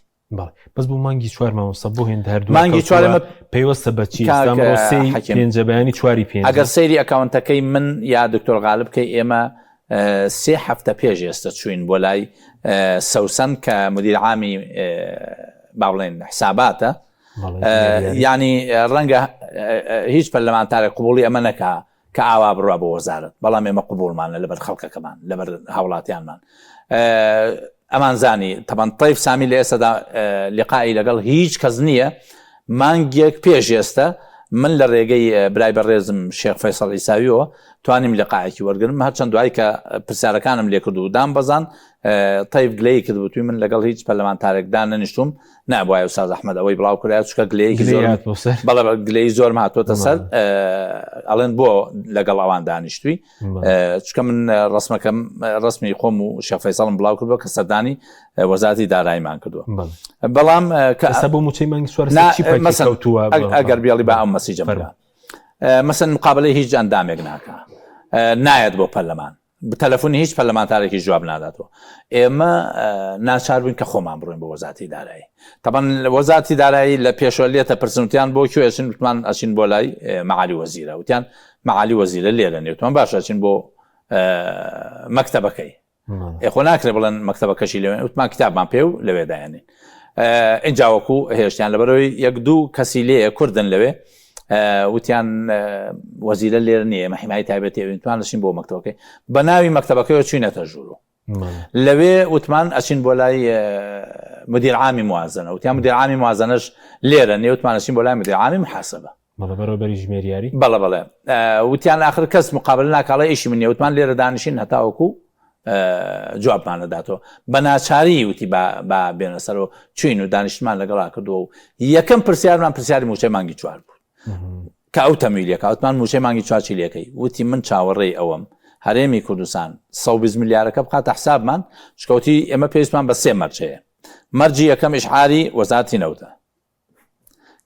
S1: بەس بۆ مانگی چوار مامۆستا بۆ هێند هەردوو
S2: مانگی چوار
S1: پێوەستە بەچی پێنجە بەیانی چواری پێنج
S2: ئەگەر سەیری ئەکاونتەکەی من یا دکتۆر غالب کەی ئێمە 3 هەفتە پێش ئێستا چوین بۆ لای سەوسەن کە مدیر عامی باڵێن حساباتە ینی ڕەنگە هیچ پەرلەمانتارێک قبوڵی ئەمە نەکا کە ئاوا بڕوا بە وەزارەت بەڵام ئێمە قبولمانە لەبەر خەڵکەکەمان لەبەر هاوڵاتیانمان ئەمان زانی تەبەن تەیف سامی لە ئێستادا لقائی لەگەڵ هیچ کەس نییە مانگێک پێش ئێستا من لە ڕێگەی برای بەڕێزم شێخ فەیسەڵ ئیساویەوە توانیم لقاعێکی وەرگرم هەرچەند دوای کە پرسیارەکانم لێ کردو و دام بەزان تەیف گلەیە کردبووی من لەگەڵ هیچ پەرلەمانتارێکدا نەنیشتوم نابوایە ئوستاز ئەحمەد ئەوەی بڵاو کرد چکە گلەیەکی زۆر بەڵێ گلەی زۆرم هاتوۆتە سەر ئەڵێن بۆ لەگەڵ ئەوان دانیشتووی چکە من ڕسمەکەم ڕسمی خۆم و شێخ فەیسەڵم بڵاو کردووە کە سەردانی وەزارەتی داراییمان کردووە بەڵام
S1: بۆ موچەی مانگی چوار
S2: ئەگەر بیاڵی بە ئەم مەسیجە بکە مەسەن مقابلەی هیچ ئەندامێک ناکە نایەت بۆ پەرلەمان بتەلەفۆنی هیچ پەرلەمانتارێکی جواب ناداتەوە ئێمە ناچار بووین کە خۆمان بڕۆین بە وەزارەتی دارایی تەبەن وەزارەتی دارایی لە پێشوەلێتە پرسنوتیان بۆ کوێ ئەچین وتمان ئەچین بۆ لای معالی وەزیرە وتیان معالی وەزیرە لێرە نێوتمان باش ئەچین بۆ مەکتەبەکەی خۆ ناکرێ بڵێن مەکتەبەکەشی لەوێن وتمان کتابمان پێ و لەوێ دایانین ئینجاوەکو هێشتیان لەبەرەوەی یەک دوو کەسی لێ کوردن لەوێ وتیان وەزیرە لێرە نییە ئێمە حیمای تایبەتی توان دەچین بۆ مەکتەبەکەی بە ناوی مەکتەبەکەیەوە چوینەتە ژوورۆ لەوێ وتمان ئەچین بۆ لای مدیر عامی موازنە وتیان مدیر عامی موازنەش لێرە نیە وتمان ئەچین بۆ لای مدیر عامی محاسبە
S1: بەڕێوەبەری ژمێریاری
S2: بەڵێ وتیان آخر کەس مقابل ناکاڵی ئیشی منیە وتمان لێرە دانیشین هەتاوەکو جوابمانە داتەوە بە ناچاری وتی با بێنە سەرەوە چوین و دانیشتمان لەگەڵا کردووە و یەکەم پرسیارمان پرسیاری موچەی مانگی چوار بوو کە ئەو تەمیلەکە وتمان موچەی مانگی چوارچی لەکەی وتی من چاوەڕێی ئەوەم هەرێمی کوردستان 120 میلیارەکە بخاتە حسابمان شکەوتی ئێمە پێویستمان بە 3 مەرجەیە مەرجی یەکەم ئیشعاری وەزارەتی نەوتە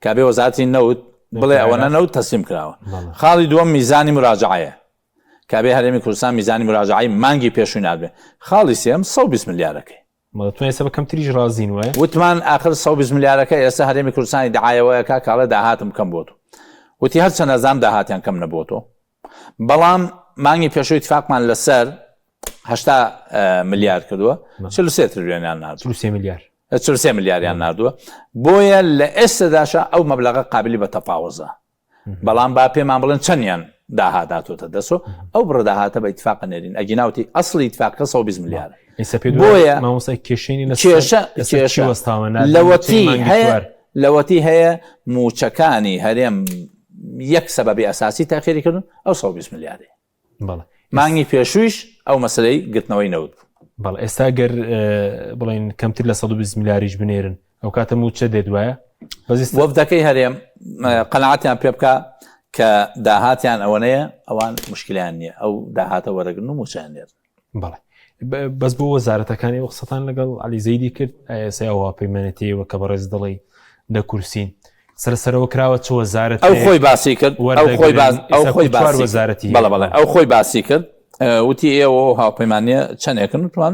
S2: کابێ وەزارەتی نەوت بڵێ ئەوەنە نەوت تەسلیم کراوە خاڵی دووەم میزانی مراجعەیە کابێ هەرێمی کوردستان میزانی مراجعەی مانگی پێشووی نابێ خاڵی سێم 120 میلیارەکەی
S1: مەتوانێت بەکەم تریش رازین وایە
S2: وتمان آخر 120 میلیارەکە ئێستا هەرێمی کوردستانی دعایەوەیەکە کاڵە داهاتم کەم بۆتۆ وتی هەر چەند ئەزام داهاتیان کەم نەبووتۆ بەڵام مانگی پێشووی اتفاقمان لەسەر 80 میلیارد کردووە 43 تریلیۆنیان ناردووە 43 میلیاریان ناردووە بۆیە لە ئێستاداشە ئەو مەبلەغە قابلی بە تەفاوزە بەڵام با پێمان بڵێن چەندیان داهاتاتۆتە دەسۆ ئەو بڕداهاتە بە ئیتفاقە نێرین ئەگیناوتی ئەسڵی ئیتفاقەکە 120 میلیارد
S1: بۆیە
S2: لەوەتی هەیە موچەکانی هەرێم یەک سەبەبی ئەساسی تاخیری کردن ئەو 120 میلیاردی مانگی پێشوویش ئەو مەسلەی گرتنەوەی نەوت
S1: بەڵێ ئێستا گەر بڵین کەمتر لە 120 میلیاریش بنێرن ئەو کاتە موچە دێت وایە
S2: وەفدەکەی هەرێم قەناعەتیان پێ بکە کە داهاتیان ئەوەنەیە ئەوان مشکلیان نییە ئەو داهاتە وەرەگرن و موچیان نێرن
S1: بەڵێ بەس بۆ وەزارەتەکانی ئەو قسەتان لەگەڵ عەلی زەیدی کرد ئەوە پەیمانەتیەوە کە بەڕێز دەڵێ دەکورسین سەرسەرەوە کراوە چ وەزارەت
S2: ئەو خۆی باسی کرد ئەو خۆی باسی کرد وتی ئێوە هاوپەیمانیە چەندێکن توان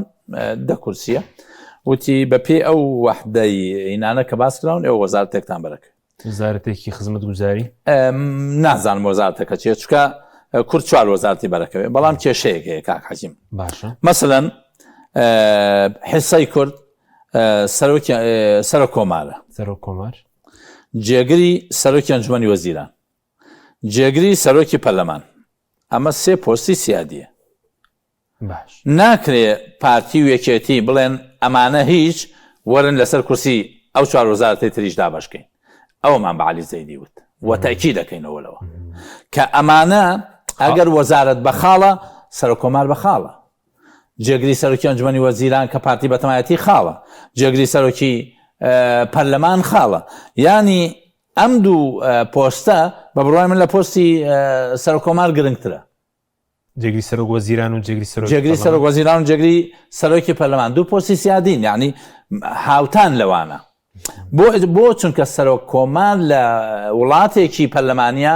S2: دە کورسیە وتی بە پێی ئەو وەحدەی ئینانە کە باس کراون ئێوە وەزارەتێکتان بەرەکە
S1: وەزارەتێکی خزمەت گوزاری
S2: نازانم وەزارەتەکە چێ چکە کورد چوار وەزارەتی بەرەکەوێ بەڵام کێشەیەک هەیە کاک حەکیم
S1: باشە
S2: مەسەلەن حیسەی کورد سەرۆک کۆمارە
S1: سەرۆک کۆمار
S2: جێگری سەرۆکی ئەنجومەنی وەزیران جێگری سەرۆکی پەرلەمان ئەمە سێ پۆستی سیادیە
S1: باش
S2: ناکرێ پارتی و یەکێتی بڵێن ئەمانە هیچ وەرن لەسەر کورسی ئەو چوار وەزارەتی تریش دابەشکەین ئەومان بە عەلی زەیدی وت وەتاکی دەکەینەوە لەوە کە ئەمانە ئەگەر وەزارەت بەخاڵە سەرۆک کۆمار بەخاڵە جێگری سەرۆکی ئەنجومەنی وەزیران کە پارتی بەتەمایەتی خاڵە جێگری سەرۆکی پەرلەمان خاڵە ینی ئەم دوو پۆستە بە بڕوای من لە پۆستی سەرۆک کۆمار گرنگترە
S1: جێگری سەرۆک وەزیران و
S2: جێگری سەرۆک وەزیران و جێگری سەرۆکی پەرلەمان دوو پۆستی سیادین یعنی هاوتان لەوانە بۆ چونکە سەرۆک کۆمار لە وڵاتێکی پەرلەمانیە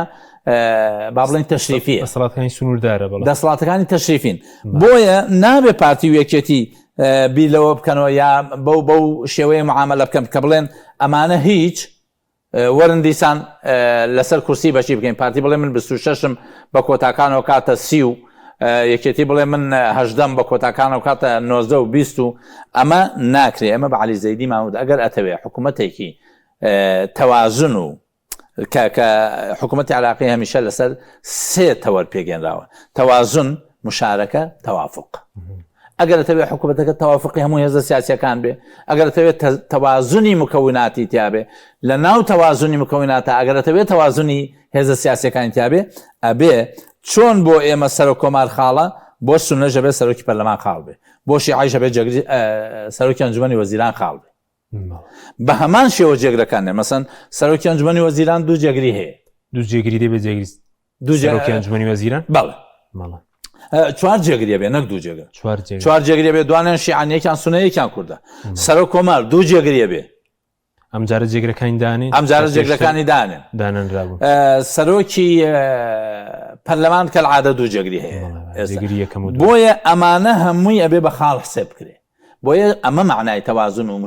S2: با بڵێن تەشریفیە
S1: دەسەڵاتەکانی سنووردارە
S2: دەسەڵاتەکانی تەشریفین بۆیە نابێ پارتی و یەکێتی بیلەوە بکەنەوە یا بەو شێوەیە معاملە بکەم کە بڵێن ئەمانە هیچ وەرن دیسان لەسەر کورسی بەچی بکەین پارتی بڵێ من 26م بە کۆتاکانەوە کاتە 30 و یەکێتی بڵێ من 18 بە کۆتاکانەوە کاتە 19 و 20 و ئەمە ناکرێ ئەمە بە عەلی زەیدی مامود ئەگەر ئەتەوێ حکوومەتێکی تەوازن و کە حکوومەتی عراقی هەمیشە لەسەر سێ تەوەر پێگەێنراوە تەوازن مشارەکە تەوافق ئەگەر دەتەوێت حکوومەتەکە تەوافقی هەموو هێزە سیاسیەکان بێ ئەگەر دەتەوێت تەوازنی مکەوناتی تیابێ لە ناو تەوازنی مکەوناتە ئەگەر دەتەوێت تەوازنی هێزە سیاسیەکانی تیابێ ئەبێ چۆن بۆ ئێمە سەرۆک کۆمار خاڵە بۆ سونەژە بێت سەرۆکی پەرلەمان خاڵ بێ بۆ شیعەیشە بێت سەرۆکی ئەنجومەنی وەزیران خاڵ بێ بە هەمان شێوە جێگرەکانێ مەسەن سەرۆکی ئەنجومەنی وەزیران دوو جێگری هەیە
S1: دوو جێگری دێ بێ جێگری سەرۆکی ئەنجومەنی وەزیران
S2: بەڵێ چوار جێگریە بێ نەک دوو جێگر چوار جێگریە بێ دوانیان شیعانیەکان سونەیەکیان کوردە سەرۆک کۆمار دوو جێگریە بێ
S1: ئەمجارە جێگرەکانی دانێن
S2: ئەمجارە جێگرەکانی
S1: دانێنرابوون
S2: سەرۆکی پەرلەمان کە العادە دوو جێگری هەیە بۆیە ئەمانە هەمووی ئەبێ بە خاڵ حسێب بکرێ بۆیە ئەمە معنای تەوازن و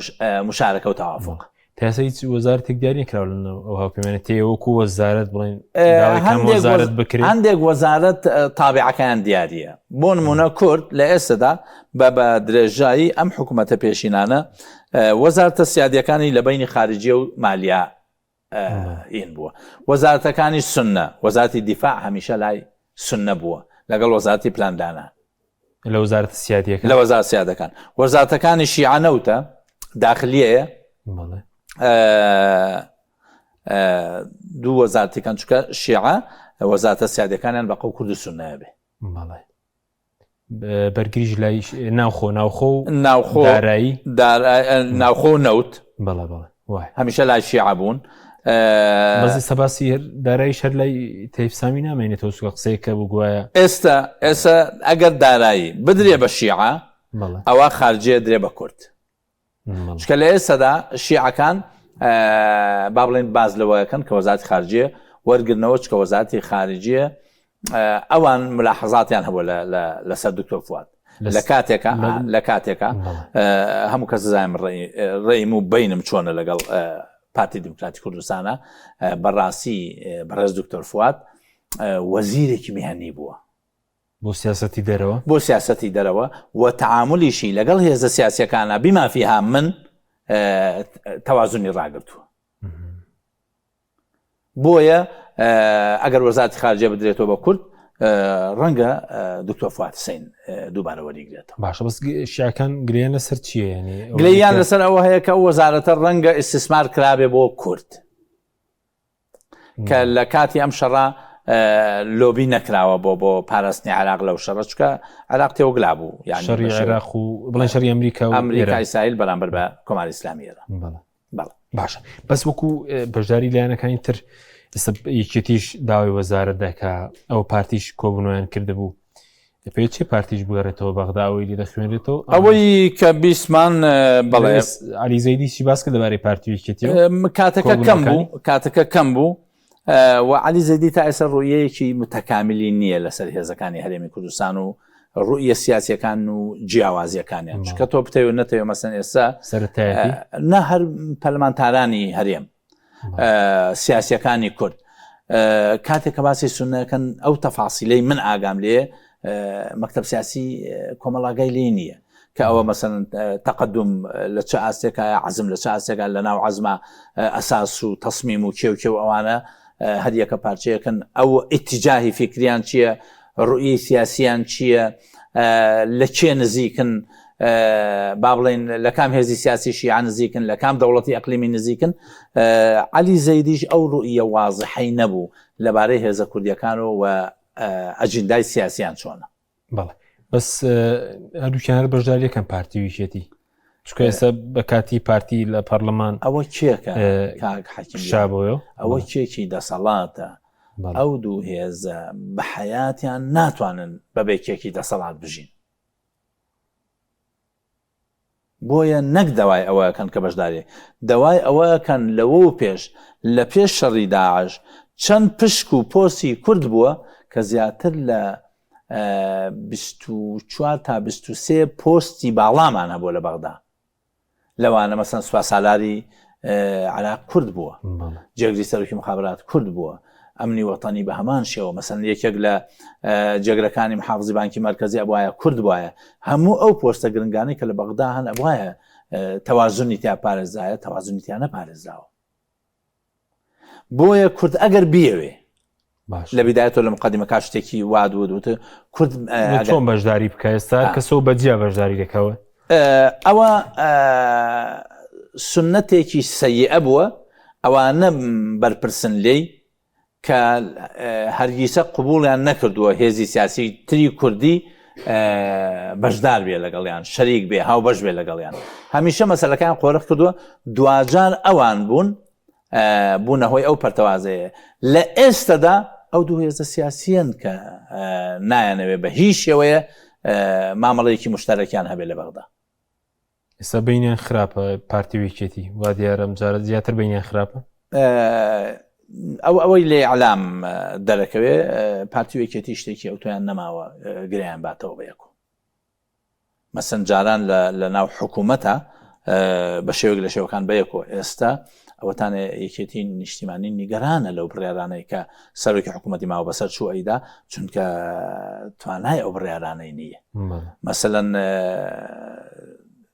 S2: مشارەکە و تەوافق
S1: تاسە هیچ وەزارەتێک دیاری نکراوە ئەو هاوپەیمانەتیە وەکو وەزارەت بڵێن وەزارەت بکرێت
S2: هەندێک وەزارەت تابعەکان دیاریە بۆ نمونە کورد لە ئێستادا بە درێژایی ئەم حکوومەتە پێشینانە وەزارەتە سیادیەکانی لە بینی خارجیە و مالیە ئین بووە وەزارەتەکانی سنە وەزارەتی دیفاع هەمیشە لای سنە بووە لەگەڵ وەزارەتی پلاندانە
S1: لە وەزارەتە سیادیەکان
S2: لە وەزارەت سیادەکان وەزارەتەکانی شیعانەوتە داخلیەیە دوو وەزارەتەکان چکە شیعە وەزارەتە سیادەکانیان بە قەو کورد و سونەیە بێ
S1: بەرگریش لای ناوخۆ
S2: دارایی ناوخۆ و نەوت هەمیشە لای شیعە بوون
S1: بەزی سەباسی دارایی شەر لای تەیفسامی نامێنێتەوە سوگە قسەیەکە بگوایە
S2: ئێستا ئەگەر دارایی بدرێ بە شیعە ئەوە خارجێ درێ بە کورد چکە لە ئێستادا شیعەکان با بڵێن باز لەوەکەن کە وەزارەتی خارجیە وەرگرنەوە چکە وەزارەتی خارجیە ئەوان ملاحەزاتیان هەبووە لەسەر دکتۆر فواد لە کاتێکە هەموو کەس زایم ڕێیم و بینم چۆنە لەگەڵ پارتی دموکراتی کوردستانە بەڕاستی بەڕێز دکتۆر فواد وەزیرێکی میهەنی بووە
S1: بۆ سیاسەتی دەرەوە
S2: و تەعاملیشی لەگەڵ هێزە سیاسیەکانە بیمافیها من تەوازنی ڕاگرتووە بۆیە ئەگەر وەزارەتی خارجیە بدرێتەوە بە کورد ڕەنگە دکتۆر فواد حوسێن دووبارە وەریگرێتەوە
S1: باشە بەس شیعەکان گرێیان لەسەر چییە
S2: گلەیان لەسەر ئەوە هەیە کە وەزارەتە ڕەنگە ئیستیسمار کرابێ بۆ کورد کە لە کاتی ئەم شەڕە لۆبی نەکراوە بۆ پاراستنی عێراق لەو شەڕە چکە عێراق تێوەگلا بوو یعنی
S1: شەڕی عێراق و بڵێن شەڕی ئەمریکا
S2: ئیسرائیل بەرامبەر بە کۆماری ئیسلامیەوە
S1: باشە بەس وەکو بەشداری لایەنەکانی تر یەکێتیش داوای وەزارەت دەکا ئەو پارتیش کۆبوونەوەیان کردبوو پێچی پارتیش بگەڕێتەوە بەغدا ئەوەی لێ دەخوێنرێتەوە
S2: ئەوەی کە بیسمان بەڵێ
S1: علی زەیدیشی باس کرد لەبارەی پارتیویەکێتیەوە
S2: کاتەکە کەم بوو و علی زەیدی تا ئێستا ڕوویەیەکی متەکاملی نییە لەسەر هێزەکانی هەرێمی کوردستان و ڕوویە سیاسیەکان و جیاوازیەکانیان چکە تۆ بتەوێت نەتەوێت مەسەن ئێستا نە هەر پەرلەمانتارانی هەرێم سیاسیەکانی کورد کاتێک کە باسی سونەکەن ئەو تەفاسیلەی من ئاگام لێ مەکتەب سیاسی کۆمەڵاگای لێ نییە کە ئەوە مەسەن تەقدم لە چه ئاستێکە عەزم لە چه ئاستێکە لە ناو عەزمە ئەساس و تەسمیم و کێو ئەوانە هەر یەکە پارچەیەکەن ئەو ئیتیجاهی فکریان چییە ڕوئی سیاسیان چییە لە کێ نزیکن با بڵێن لە کام هێزی سیاسی شیعە نزیکن لە کام دەوڵەتی ئەقلیمی نزیکن علی زەیدیش ئەو ڕوئیە وازحەی نەبوو لەبارەی هێزە کوردیەکانەوە و ئەجندای سیاسیان چۆنە
S1: بەڵێ بەس هەردووکیان بەشدار یەکەم پارتیویشێتی چکە ئێستا بە کاتی پارتی لە پەرلەمان
S2: ئەوە کێکە
S1: شابۆیە
S2: ئەوە کێکی دەسەڵاتە ئەو دوو هێزە بە حەیاتیان ناتوانن بەبێ کێکی دەسەڵات بژین بۆیە نەک دەوای ئەوەکەن کە بەشدارێ دوای ئەوەکەن لەوە و پێش لە پێش شەڕی داعش چەند پشک و پۆسی کورد بووە کە زیاتر لە 24 تا 23 پۆستی باڵامان هەبووە لە بەغدا لەوانە مەسەن سوپا سالاری عراق کورد بووە جێگری سەرۆکی مخابرات کورد بووە ئەمنی وەتانی بە هەمان شێوە مەسەن یەکێک لە جێگرەکانی محافزی بانکی مەرکەزی ئەبوایە کورد بواە هەموو ئەو پۆستە گرنگانی کە لە بەغدا هەن ئەبوایە تەوازنی تیا پارێزایە تەوازنی تیا نەپارێزاوە بۆیە کورد ئەگەر بیەوێ لە بیدایەتەوە لە مقدمەکە شتێکی وادووتە کورد
S1: چۆن بەشداری بکە ئێستا کەسەوە بەجیا بەشداری دەکەوە
S2: ئەوە سنەتێکی سەیئە بووە ئەوانە بەرپرسن لێی کە هەرگیسە قبوڵیان نەکردووە هێزی سیاسی تری کوردی بەشدار بێ لەگەڵیان شەریک بێ هاوبەش بێ لەگەڵیان هەمیشە مەسەلەکان قۆرق کردووە دوجار ئەوان بوون هۆی ئەو پەرتەوازەیە لە ئێستادا ئەو دوو هێزە سیاسیەن کە نایانەوێ بە هیچ شێوەیە مامەڵەیەکی مشتەرەکیان هەبێ لە بەغدا
S1: ئێستا بینیان خراپە پارتیویەکێتی وا دیارە ئەمجارە زیاتر بینیان خراپە
S2: ئەوەی لێ عەلام دەرەکەوێ پارتیویەکێتی شتێکی ئەو تۆیان نەماوە گرەیان باتەوە بەیەکۆ مەسەن جاران لە ناو حکوومەتە بە شێوەیەک لە شێوەکان بەیەکۆ ئێستا ئەوەتانە یەکێتی نیشتیمانی نیگەرانە لەو بڕیارانەی کە سەرۆکی حکوومەتی ماوە بەسەر چوو ئەیدا چونکە توانای ئەو بڕیارانەی نییە مەسەلەن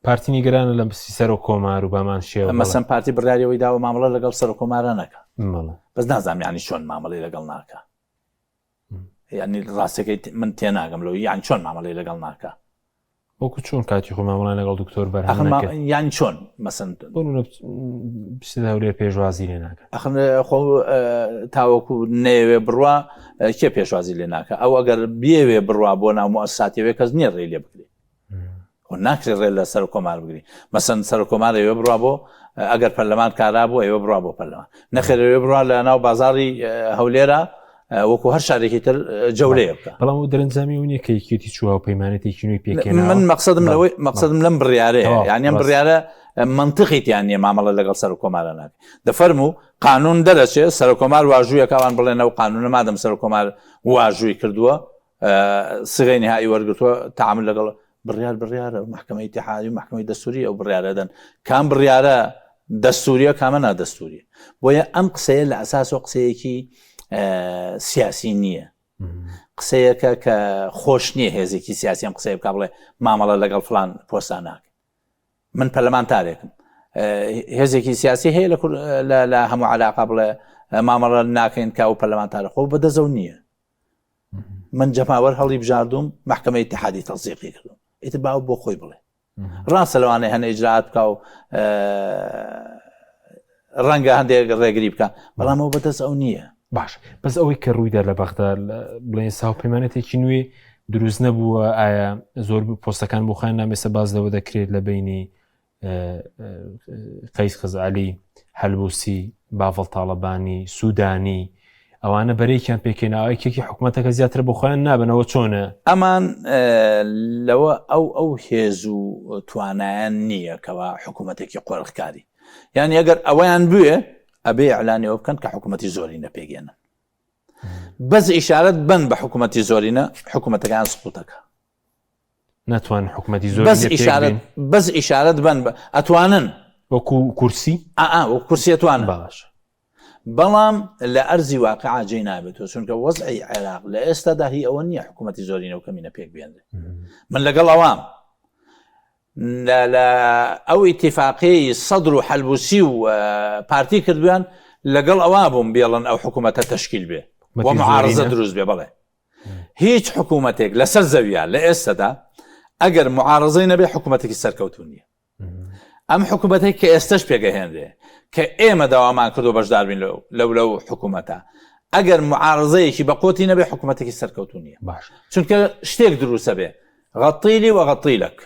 S1: پارتی نیگەرانە لە سەر و کۆمار و بامان شێوە
S2: مەسەن پارتی بڕیاریەوەی داوە مامەڵە لەگەڵ سەر و کۆمارە نەکە بەس نازانم یانی چۆن مامەڵەی لەگەڵ ناکە یعنی ڕاستەکەی من تێناگەم لەوە یان چۆن مامەڵەی لەگەڵ ناکە
S1: وەکو چۆن کاتی خۆ مامەڵای لەگەڵ دکتۆر بەرهەم
S2: یان چۆن مەسەن
S1: هەولێر پێشوازی لێ ناکە
S2: خۆ تاوەکو نەیەوێ بڕوا کێ پێشوازی لێ ناکە ئەو ئەگەر بێوێ بڕوا بۆ ناو مؤسساتیەوێ کەس نییە ڕێ لێ بکرێت ناکرێت ڕێ لە سەر و کۆمار بگری مەسەن سەر و کۆمار ئێوە بڕوا بۆ ئەگەر پەرلەمان کارا بوو ئێوە بڕوا بۆ پەرلەمان نەخێرەوێ بڕوا لە ناو بازاڕی هەولێرە وەکو هەر شارێکی تر جەورەیە بکە
S1: بەڵام و دەرەنجامی و نیە کە یەکێتی چووە و پەیمانەتێکی نوێی پێکێناوە
S2: من مەقسەدم لەم بڕیارەیە یعنی ئەم بڕیارە منطقیتیان نیە مامەڵە لەگەڵ سەر و کۆمارە ناکە دەفەرموو قانون دەرەچێت سەر و کۆمار واژوویەکەوان بڵێنەوە قانونە مادەم سەر و کۆمار واژووی کردووە سغەی نهایی وەرگرتووە تعامل لەگەڵ بڕیارە محکمەی اتحادی و محکمەی دەستوری ئەو بڕیارە دەن کام بڕیارە دەستوریە کامە نادەستوریە بۆیە ئەم قسەیە لە ئەساس و قسەیەکی سیاسی نییە قسەیەکە کە خۆش نییە هێزێکی سیاسی ئەم قسەیە بکە بڵێ مامەڵە لەگەڵ فلان پۆستان ناکە من پەرلەمانتارێکم هێزێکی سیاسی هەیە لە هەموو عەلاقە بڵێ مامەڵە ناکەین کە ئەو پەرلەمانتارە خۆ بەدەزەو نییە من جەماوەر هەڵی بژاردوم محکمەی اتحادی تەزیقی کردم ئیتر باو بۆ خۆی بڵێ ڕاستە لەوانەیە هەنە ئیجرات بکە و ڕەنگە هەندێک ڕێگری بکە بەڵام ئەو بەدەست ئەو نییە
S1: باش بەس ئەوەی کە ڕوویدا لە بەغدا بڵێن ساوپەیمانەتێکی نوێ دروست نەبووە ئایا زۆر پۆستەکان بۆ خۆیان نامێسە باز لەوە دەکرێت لە بینی قەیس خزعەلی هەلبوسی باڤڵ تاڵەبانی سوودانی ئەوانە بەرەیکیان پێکەینەوەیەکی حکوومەتەکە زیاتر بۆ خۆیان نابنەوە چۆنە
S2: ئەمان لەوە ئەو هێز و توانایان نییە کەوا حکوومەتێکی قۆرخکاری یعنی ئەگەر ئەوەیان بوێ ئەبێ ئەعلانیەوە بکەن کە حکوومەتی زۆرینە پێگەێنن بەس ئیشارەت بن بە حکوومەتی زۆرینە حکوومەتەکان سقوتەکە
S1: ناتوان حکوومەتی زۆر
S2: بەس ئیشارەت بن ئەتوانن
S1: وەکو کورسی
S2: کورسیەتوانن
S1: باش
S2: بەڵام لە ئەرزی واقع جێ نابێتەوە چونکە وەزعی عێراق لە ئێستادا هی ئەوە نییە حکوومەتی زۆرینە و کەمینە پێک بێنرێ من لەگەڵ ئەوام لە ئەو ئیتیفاقی سەدر و حەلبوسی و پارتی کردویان لەگەڵ ئەوە بووم بێڵن ئەو حکوومەتە تەشکیل بێ و معارزە دروست بێ بڵێ هیچ حکوومەتێک لەسەر زەویە لە ئێستادا ئەگەر معارزەی نەبێ حکوومەتێکی سەرکەوتون نییە ئەم حکوومەتێک کە ئێستش پێگەهێنرێ کە ئێمە داوامان کردو بەشدار بین لەو حکوومەتە ئەگەر معارزەیەکی بە قوتی نەبێ حکوومەتێکی سەرکەوتون نییە
S1: باش
S2: چونکە شتێک دروستە بێ غەتیلی و غەتیلەک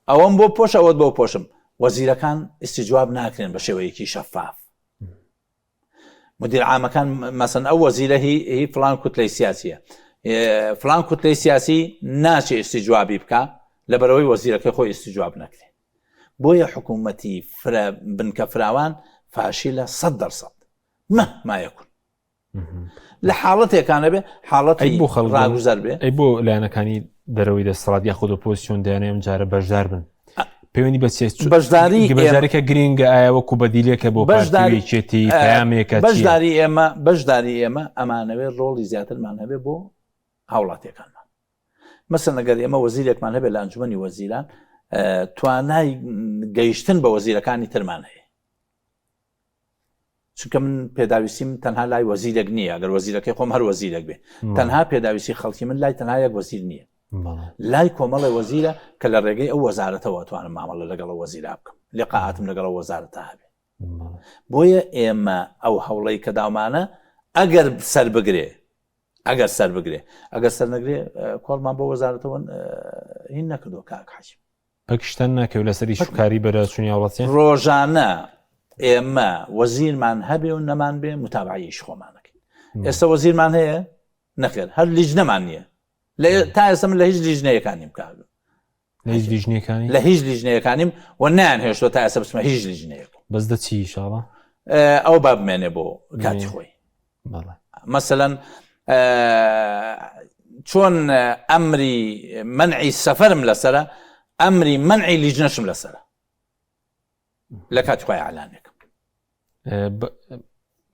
S2: ئەوەم بۆ پۆش ئەوەت بۆ پۆشم وەزیرەکان استیجواب ناکرێن بە شێوەیەکی شەفاف مدیر عامەکان مەسەن ئەو وەزیرە هی فلان کوتلەی سیاسیە فلان کوتلەی سیاسی ناچێ استیجوابی بکە لەبەرەوەی وەزیرەکەی خۆی استیجواب نەکرێ بۆیە حکوومەتی بنکە فراوان فاشیلە 100% ما یەکون لە حاڵەتێکانە بێ حاڵەتی
S1: بۆ خەڵک
S2: ڕاگوزەر بێ
S1: ئەی بۆ لایەنەکانی دەرەوەی دەسەڵات یاخود ئۆپۆزیسیۆن دەیانێ ئەم جارە بەشدار بن پەیوەندی بەشدارێکە گرینگە ئایا وەکو بەدیلێکە بۆ پارتیێتی پامێکە
S2: بەشداری ئێمە ئەمانەوێت ڕۆڵی زیاترمان هەبێ بۆ هاوڵاتیەکانمان مەسەن ئەگەر ئێمە وەزیرێکمان هەبێت لە ئەنجومەنی وەزیران توانای گەیشتن بە وەزیرەکانی ترمان هەیە چونکە من پێداویستیم تەنها لای وەزیرێک نییە ئەگەر وەزیرەکەی خۆم هەر وەزیرێک بێ تەنها پێداویستی خەڵکی من لای تەنها یەک وەزیر نییە لای کۆمەڵی وەزیرە کە لە ڕێگەی ئەو وەزارەتەوە توانم مامەڵە لەگەڵ وەزیرا بکەم لقاعاتم لەگەڵ وەزارەتە هەبێ بۆیە ئێمە ئەو هەوڵەی کە داومانە ئەگەر سەر بگرێ ئەگەر سەر نەگرێ کۆڵمان بۆ وەزارەتەوە هین نەکردو کاک حاجیم
S1: پاکستان ناکەوێت لەسەری شکاری بەرە چوونی هاوڵاتیان
S2: ڕۆژانە ئێمە وەزیرمان هەبێ و نەمان بێ متابعیش خۆمانەکەین ئێستا وەزیرمان هەیە نەخێر هەر لیژنەمان نییە تا ئێستا من لە هیچ لیژنەیەکانیم کار لە هیچ لیژنەیەکانیم و نیان هێشتۆ تا ئێستا بچمە هیچ لیژنەیەک
S1: بەس دەچی ئینشاڵڵا
S2: ئەو با بمێنێ بۆ کاتی خۆی مەسەلەن چۆن ئەمری منعی سەفەرم لەسەرە ئەمری منعی لیژنەشم لەسەرە لە کاتی خۆی ئەعلانێکم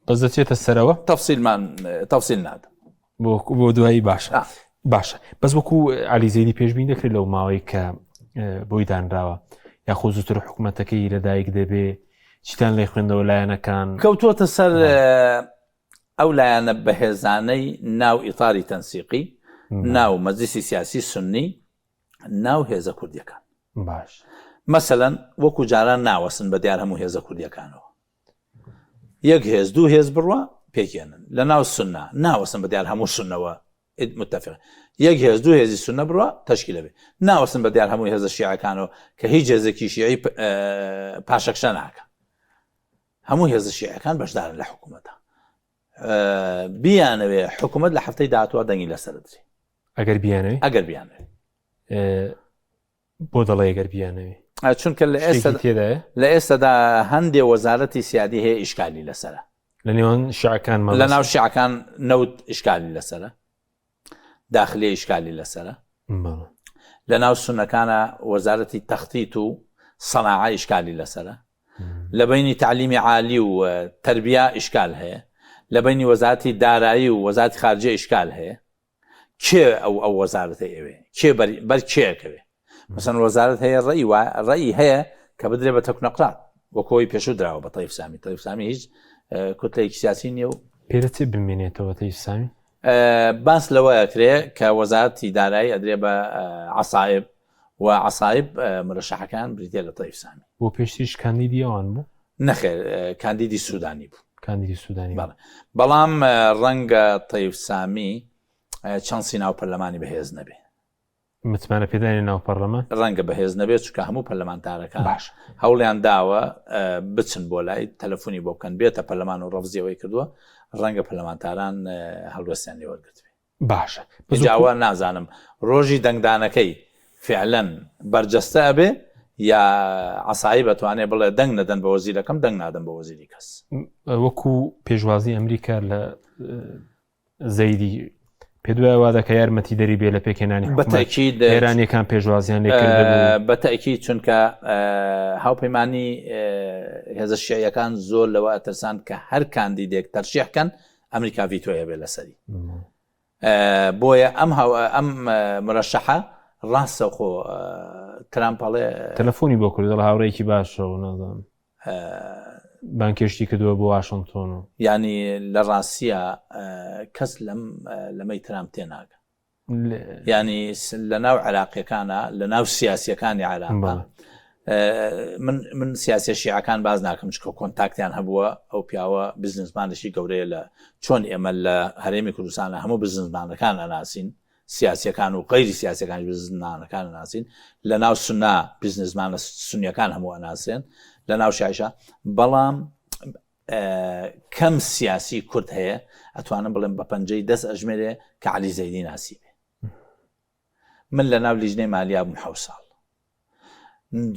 S1: بەس دەچێتە سەرەوە
S2: تەفسیل نادەم
S1: بۆ دوایی باشە بەس وەکو عەلیزەیدی پێشبینی دەکرێت لەو ماوەی کە بۆی دانراوە یاخۆ زووتر حکوومەتەکەی لەدایک دەبێ چیتان لێ خوێندەوە لایەنەکان
S2: کەوتووەتە سەر ئەو لایەنە بەهێزانەی ناو ئیطاری تەنسیقی ناو مەجلیسی سیاسی سنی ناو هێزە کوردیەکان
S1: باش
S2: مەسەلەن وەکو جاران ناوەسن بە دیار هەموو هێزە کوردیەکانەوە یەک هێز دوو هێز بڕوە پێکێنن لە ناو سنە ناوەسن بە دیار هەموو سنەوە متفق یەک هێز دوو هێزی سنە بڕوە تەشکیلە بێ ناوەسن بە دیار هەموو هێزە شیعەکانەوە کە هیچ هێزێکی شیعی پاشەکشە ناکە هەموو هێزە شیعەکان بەشدارن لە حکوومەتە بیانەوێ حکوومەت لە هەفتەی داهاتوە دەنگی لەسەر بدرێ
S1: ئەگەر بیانەوێ بۆ دەڵێ ئەگەر بیانەوێ
S2: چونکە لە ئێستادا هەندێ وەزارەتی سیادی هەیە ئیشکالی لەسەرە
S1: لە نێوان شیعەکان
S2: لە ناو شیعەکان نەوت ئیشکالی لەسەرە داخلی ئیشکالی لەسەرە لە ناو سونەکانە وەزارەتی تەختیت و سەناعە ئیشکالی لەسەرە لە بینی تعلیمی عالی و تربیە ئیشکال هەیە لە بینی وەزارەتی دارایی و وەزارەتی خارجە ئیشکال هەیە کێ ئەو وەزارەتە ئێوێ کێ بەر کێکەوێ مثلا وەزارەت هەیە ڕێی هەیە کە بدرێ بە تەکنۆقرات وەکۆی پێشوو دراوە بە تەیف سامی هیچ کوتلەیەکی سیاسی نییە و
S1: پێرەچێ بمێنێتەوە تەیف سامی
S2: باس لەوەیەکرێ کە وەزارەتی دارایی ئەدرێ بە عەسایب و عەسایب مرەشەحەکان بریتێ لە تەیف سامی
S1: بۆ پێشتریش کاندیدی ئەوان بوو
S2: نەخێر کاندیدی سوودانی بوو
S1: کاندیدی سوودانی
S2: بەڵام ڕەنگە تەیف سامی چەند سیناو پەرلەمانی بەهێز نەبێ
S1: متمانە پێدانی ناو پەرلەمان
S2: ڕەنگە بەهێز نەبێت چکە هەموو پەرلەمانتارەکان
S1: باش
S2: هەوڵیان داوە بچن بۆ لای تەلەفۆنی بۆ بکەن بێتە پەرلەمان و ڕەفزیەوەی کردووە ڕەنگە پەرلەمانتاران هەڵوەستیان لێ وەرگرتوێ
S1: باشە
S2: جاوە نازانم ڕۆژی دەنگدانەکەی فعلەن بەرجەستە ئەبێ یا عسایی بەتوانێت بڵێ دەنگ نەدەن بە وەزیرەکەم دەنگ نادەن بە وەزیری کەس
S1: وەکو پێشوازی ئەمریکا لە زەیدی پێدوایوا دەکە یارمەتی دەری بێ لە پێکێنانی ئێرانیەکان پێشوازیان لێکرد
S2: بەتەکی چونکە هاوپەیمانی هێزە شیعیەکان زۆر لەوە ئەترسان کە هەر کاندیدێک تەرشیحکەن ئەمریکا ڤیتۆیە بێ لەسەری بۆیە ئەم مرەشەحە ڕاستەخۆ ترامپڵێ
S1: تەلەفۆنی بۆ کرد لە هاوڕێکی باشەوە نازانم بانکێشتی کردووە بۆ واشنگتۆن و
S2: ینی لە ڕاستیە کەس لەمەی ترامپ تێناگە ینی لە ناو عراقیەکانە لە ناو سیاسیەکانی عراق من سیاسی شیعەکان باز ناکەم چکە کۆنتاکتیان هەبووە ئەو پیاوە بزنسمانشی گەورەیە لە چۆن ئێمە لە هەرێمی کوردستانە هەموو بزنسمانەکان ئەناسین سیاسیەکان و غەیری سیاسیەکان بزنسمانەکان ئەناسین لە ناو سونا بزنسمانە سونیەکان هەموو ئەناسێن لە ناو شایشە بەڵام کەم سیاسی کورد هەیە ئەتوانم بڵێم بە پەنجەی دەست ئەژمێرێ کە عەلی زەیدی ناسیبێ من لە ناو لیژنەی مالیا بووم 7 ساڵ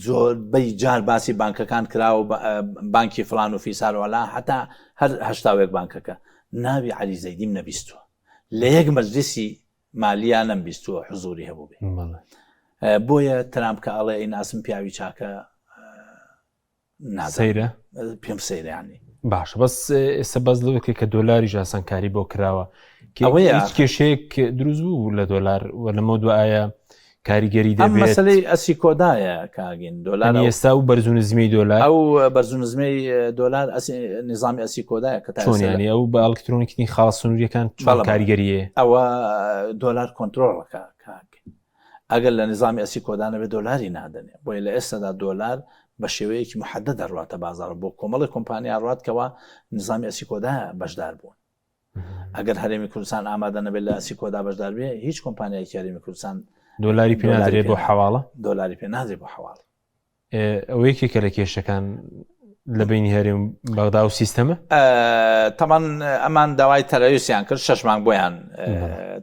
S2: زۆر بەی جار باسی بانکەکان کراوە بانکی فلان و فیساروەلا هەتا هەر هەشتاوێک بانکەکە ناوی عەلی زەیدیم نەبیستووە لە یەک مەجلیسی مالیا نەمبیستووە حزوری هەبوو بێ بۆیە ترامپ کە ئەڵێ ئەی ناسم پیاوی چاکە
S1: سەیرە
S2: پێم سەیرانی
S1: باشە بەس ئێستا بەس لەوەکە کە دۆلاری ژاسانکاری بۆ کراوە هیچ کێشەیەک دروست بوو لە دۆلار و لەمە دو ئایا کاریگەری دەبێت
S2: مەسەلەی ئەسی کۆدایە کاگین دۆلار
S1: ئێستا و بەرزونزمی دۆلار
S2: ئەو بەرزونزمەی دۆلار نظامی ئەسی کۆدایە کە
S1: چۆنیانی ئەو بە ئەلکترۆنیکی خاڵسنووریەکان کاریگەریە
S2: ئەوە دۆلار کۆنتترۆڵەکە ئەگەر لە نظامی ئەسی کۆدانە بێ دۆلاری نادەنێ بۆیە لە ئێستادا دۆلار بە شێوەیەکی محدە دەڕاتە بازار بۆ کۆمەڵی کۆمپانیا ڕاتکەوە نظامی ئەسی کۆدا بەشدار بوون ئەگەر هەرێمی کوردستان ئامادە نەبێت لە ئەسی کۆدا بەشدار بێ هیچ کۆمپانیایکی هەرێمی کوردستان
S1: دۆلاری پێ نادرێت بۆ حواڵە
S2: دۆلاری پێ نادرێت بۆ حواڵ
S1: ئەوەیەکی کە لە کێشەکان لە بینی هەرێم بەغدا و سیستەمە
S2: تەمان ئەمان داوای تەرۆریستیان کرد 6 مانگ بۆیان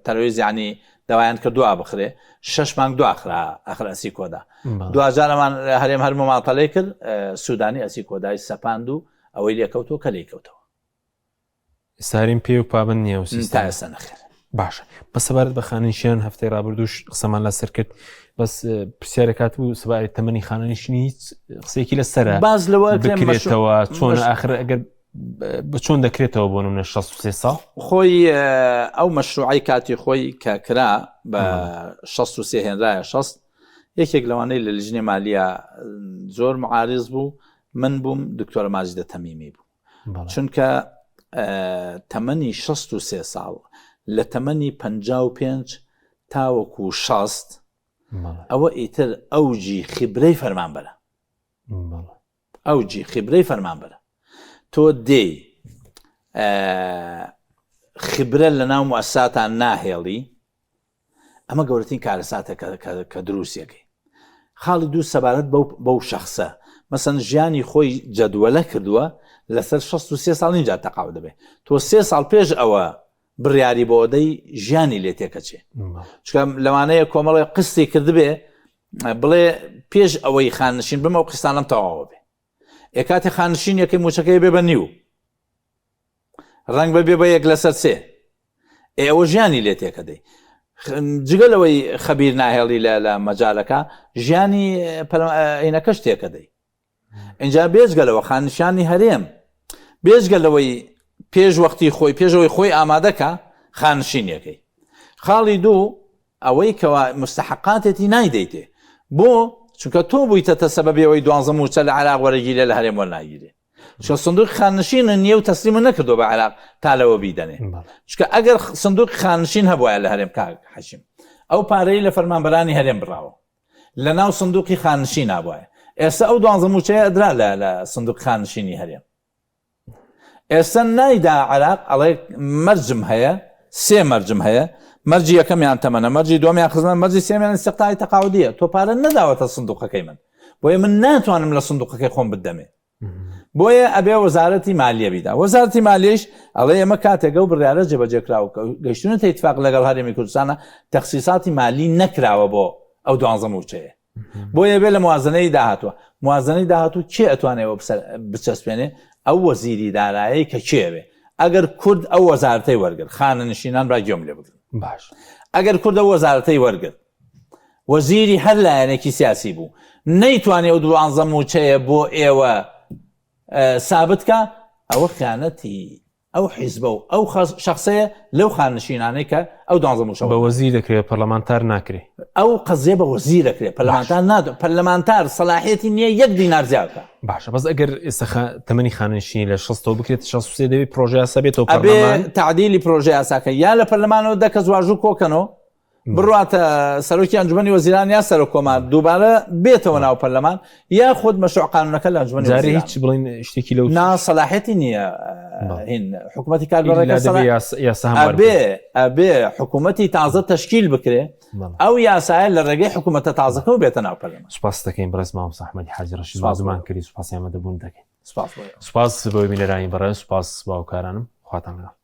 S2: تەرۆریست یعنی داوایان کردووە بخرێ 6 مانگ دو ئاخر ئەسی کۆدا دوجارەمان هەرێم هەرمە ماڵپەلەی کرد سوودانی ئەسی کۆدای سەپاند و ئەوەی لێکەوتەوە کە لێکەوتەوە
S1: ساریم پێ و پابند نییە و
S2: سیستەمە نەخێر
S1: باشە بە سەبارەت بە خانیشیان هەفتەی ڕابردووش قسەمان لەسەر کرد بەس پرسیارەکات و سەبارەت تەمەنی خانەنیشتنی هیچ قسێکی لەسەرە
S2: باز لەوە
S1: بکرێتەوە چۆن ئاخر ئەگەر چۆن دەکرێتەوە بۆ نمونە 63 ساڵ
S2: خۆی ئەو مەشروعی کاتی خۆی کە کرا بە 63 هێنرایە 60 یەکێک لەوانەی لە لیژنەی مالیە زۆر معارض بوو من بووم دکتۆرە ماجدە تەمیمی بوو چونکە تەمەنی 63 ساڵ لە تەمەنی 55 تاوەکو 60 ئەوە ئیتر ئەوجی خیبرەی فەرمانبەرە ئەوجی خیبرەی فەرمانبەرە تۆ دێ خیبرە لە ناو موەسساتان ناهێڵی ئەمە گەورەترین کارەساتە کە دروستیەکەی خاڵی دوو سەبارەت بەو شەخصە مەسەن ژیانی خۆی جەدوەلە کردووە لەسەر 63 ساڵ اینجا تەقاو دەبێت تۆ 3 ساڵ پێش ئەوە بڕیاری بۆ ئەدەی ژیانی لێ تێکەچێ چکە لەوانەیە کۆمەڵی قستی کردبێ بڵێ پێش ئەوەی خانشین بمە و قستانم تەواوە بێ ئێکاتی خانشین یەکەی موچەکەی بێ بە نیو ڕنگ بە بێ بە یەک لەسەر سێ ئێوە ژیانی لێ تێکەدەی جگەلەوەی خەبیر ناهێڵی لە مەجالەکە ژیانی عینەکەش تێکەدەی اینجا بێجگەلەوە خانشانی هەرێم بێجگەلەوەی پێش وەختی خۆی پێشەوەی خۆی ئامادەکە خانشینیەکەی خاڵی دوو ئەوەی کەوا مستحقاتێتی نایدەیتێ بۆ چونکە تۆ بوویتە سەبەبەوەی 12 موچە لە عێراق وەرەگیرێ لە هەرێم وەرناگیرێ چکە سندوق خانشینە نییە و تەسلیمە نەکردو بە عێراق تا لەوە بیدەنێ چکە ئەگەر سندوق خانشین هەبووە لە هەرێم کاک حەشیم ئەو پارەی لە فەرمانبەرانی هەرێم بڕاوە لە ناو سندوقی خانشین نابووە ئێستا ئەو 12 موچەیە ئەدرا لە سندوق خانشینی هەرێم ئێستا نایدا عێراق ئەڵێ مەرجم هەیە سێ مەرجم هەیە مەرجی یەکەمیان تەمەنە مەرجی دومیان خزمەت مەرجی سێمیان استقطاعی تەقاعودیە تۆ پارە نەداوەتە سندوقەکەی من بۆیە من ناتوانم لە سندوقەکەی خۆم بدەمێ بۆیە ئەبێ وەزارەتی مالیە بیدا وەزارەتی مالیش ئەڵێ ئێمە کاتێکە و بڕیارە جێبەجێکراوە گەیشتونەتە ئیتفاق لەگەڵ هەرێمی کوردستانە تەخسیساتی مالی نەکراوە بۆ ئەو 12 موچەیە بۆیە بێ لە موازنەی داهاتوە موازنەی داهاتوو کێ ئەتوانێەوە بچەسپێنێ ئەو وەزیری دارایی کە کێوێ ئەگەر کورد ئەو وەزارەتەی وەرگرت خانە نشینان با گوێم لێ بگرن
S1: باش
S2: ئەگەر کورد ئەو وەزارەتەی وەرگرت وەزیری هەر لایەنێکی سیاسی بوو نەیتوانێ ئەو 12 موچەیە بۆ ئێوە سابتکە ئەوە خیانەتی ئەو حیزبە و ئەو شخصەیە لەو خانشینانەی کە ئەو 12 موچە
S1: بە وەزیر دەکرێت پەرلەمانتار ناکرێ
S2: ئەو قەزیە بە وەزیر دەکرێت پەرلەمانتار نادۆ پەرلەمانتار سەلاحیەتی نییە 1 دینار زیادکە
S1: باشە بەس ئەگەر ئێستا تەمەنی خانشینی لە 60 بکرێت 63 دەبێت پرۆژه یاسا بێتەوە
S2: پەرلەمان تعدیلی پرۆژه یاساکە یا لە پەرلەمانەوە دەکە زواژوو کۆکەنەوە بڕاتە سەرۆکی ئەنجومەنی وەزیران یا سەرۆک کۆمار دووبارە بێتەوە ناو پەرلەمان یا خۆت مەشروع قانونەکە لە ئەنجومەنی
S1: جارێ هیچ بڵین شتێکی لەو
S2: ناسەلاحیەتی نییە هین حکوومەتی کاربڕێکە ئەبێ حکوومەتی تازە تەشکیل بکرێ ئەو یاسایە لە ڕێگەی حکوومەتە تازەکە بێتە ناو پەرلەمان
S1: سوپاس دەکەین بەڕێز مام ئەحمەدی حاجی ڕەشید زمان کردی سوپاس ئێمە دەبوون دەکەین
S2: سوپاس
S1: سوپاس بۆ بینەرانی بەڕێز سوپاس باوکارانم خواتان لەگەڵ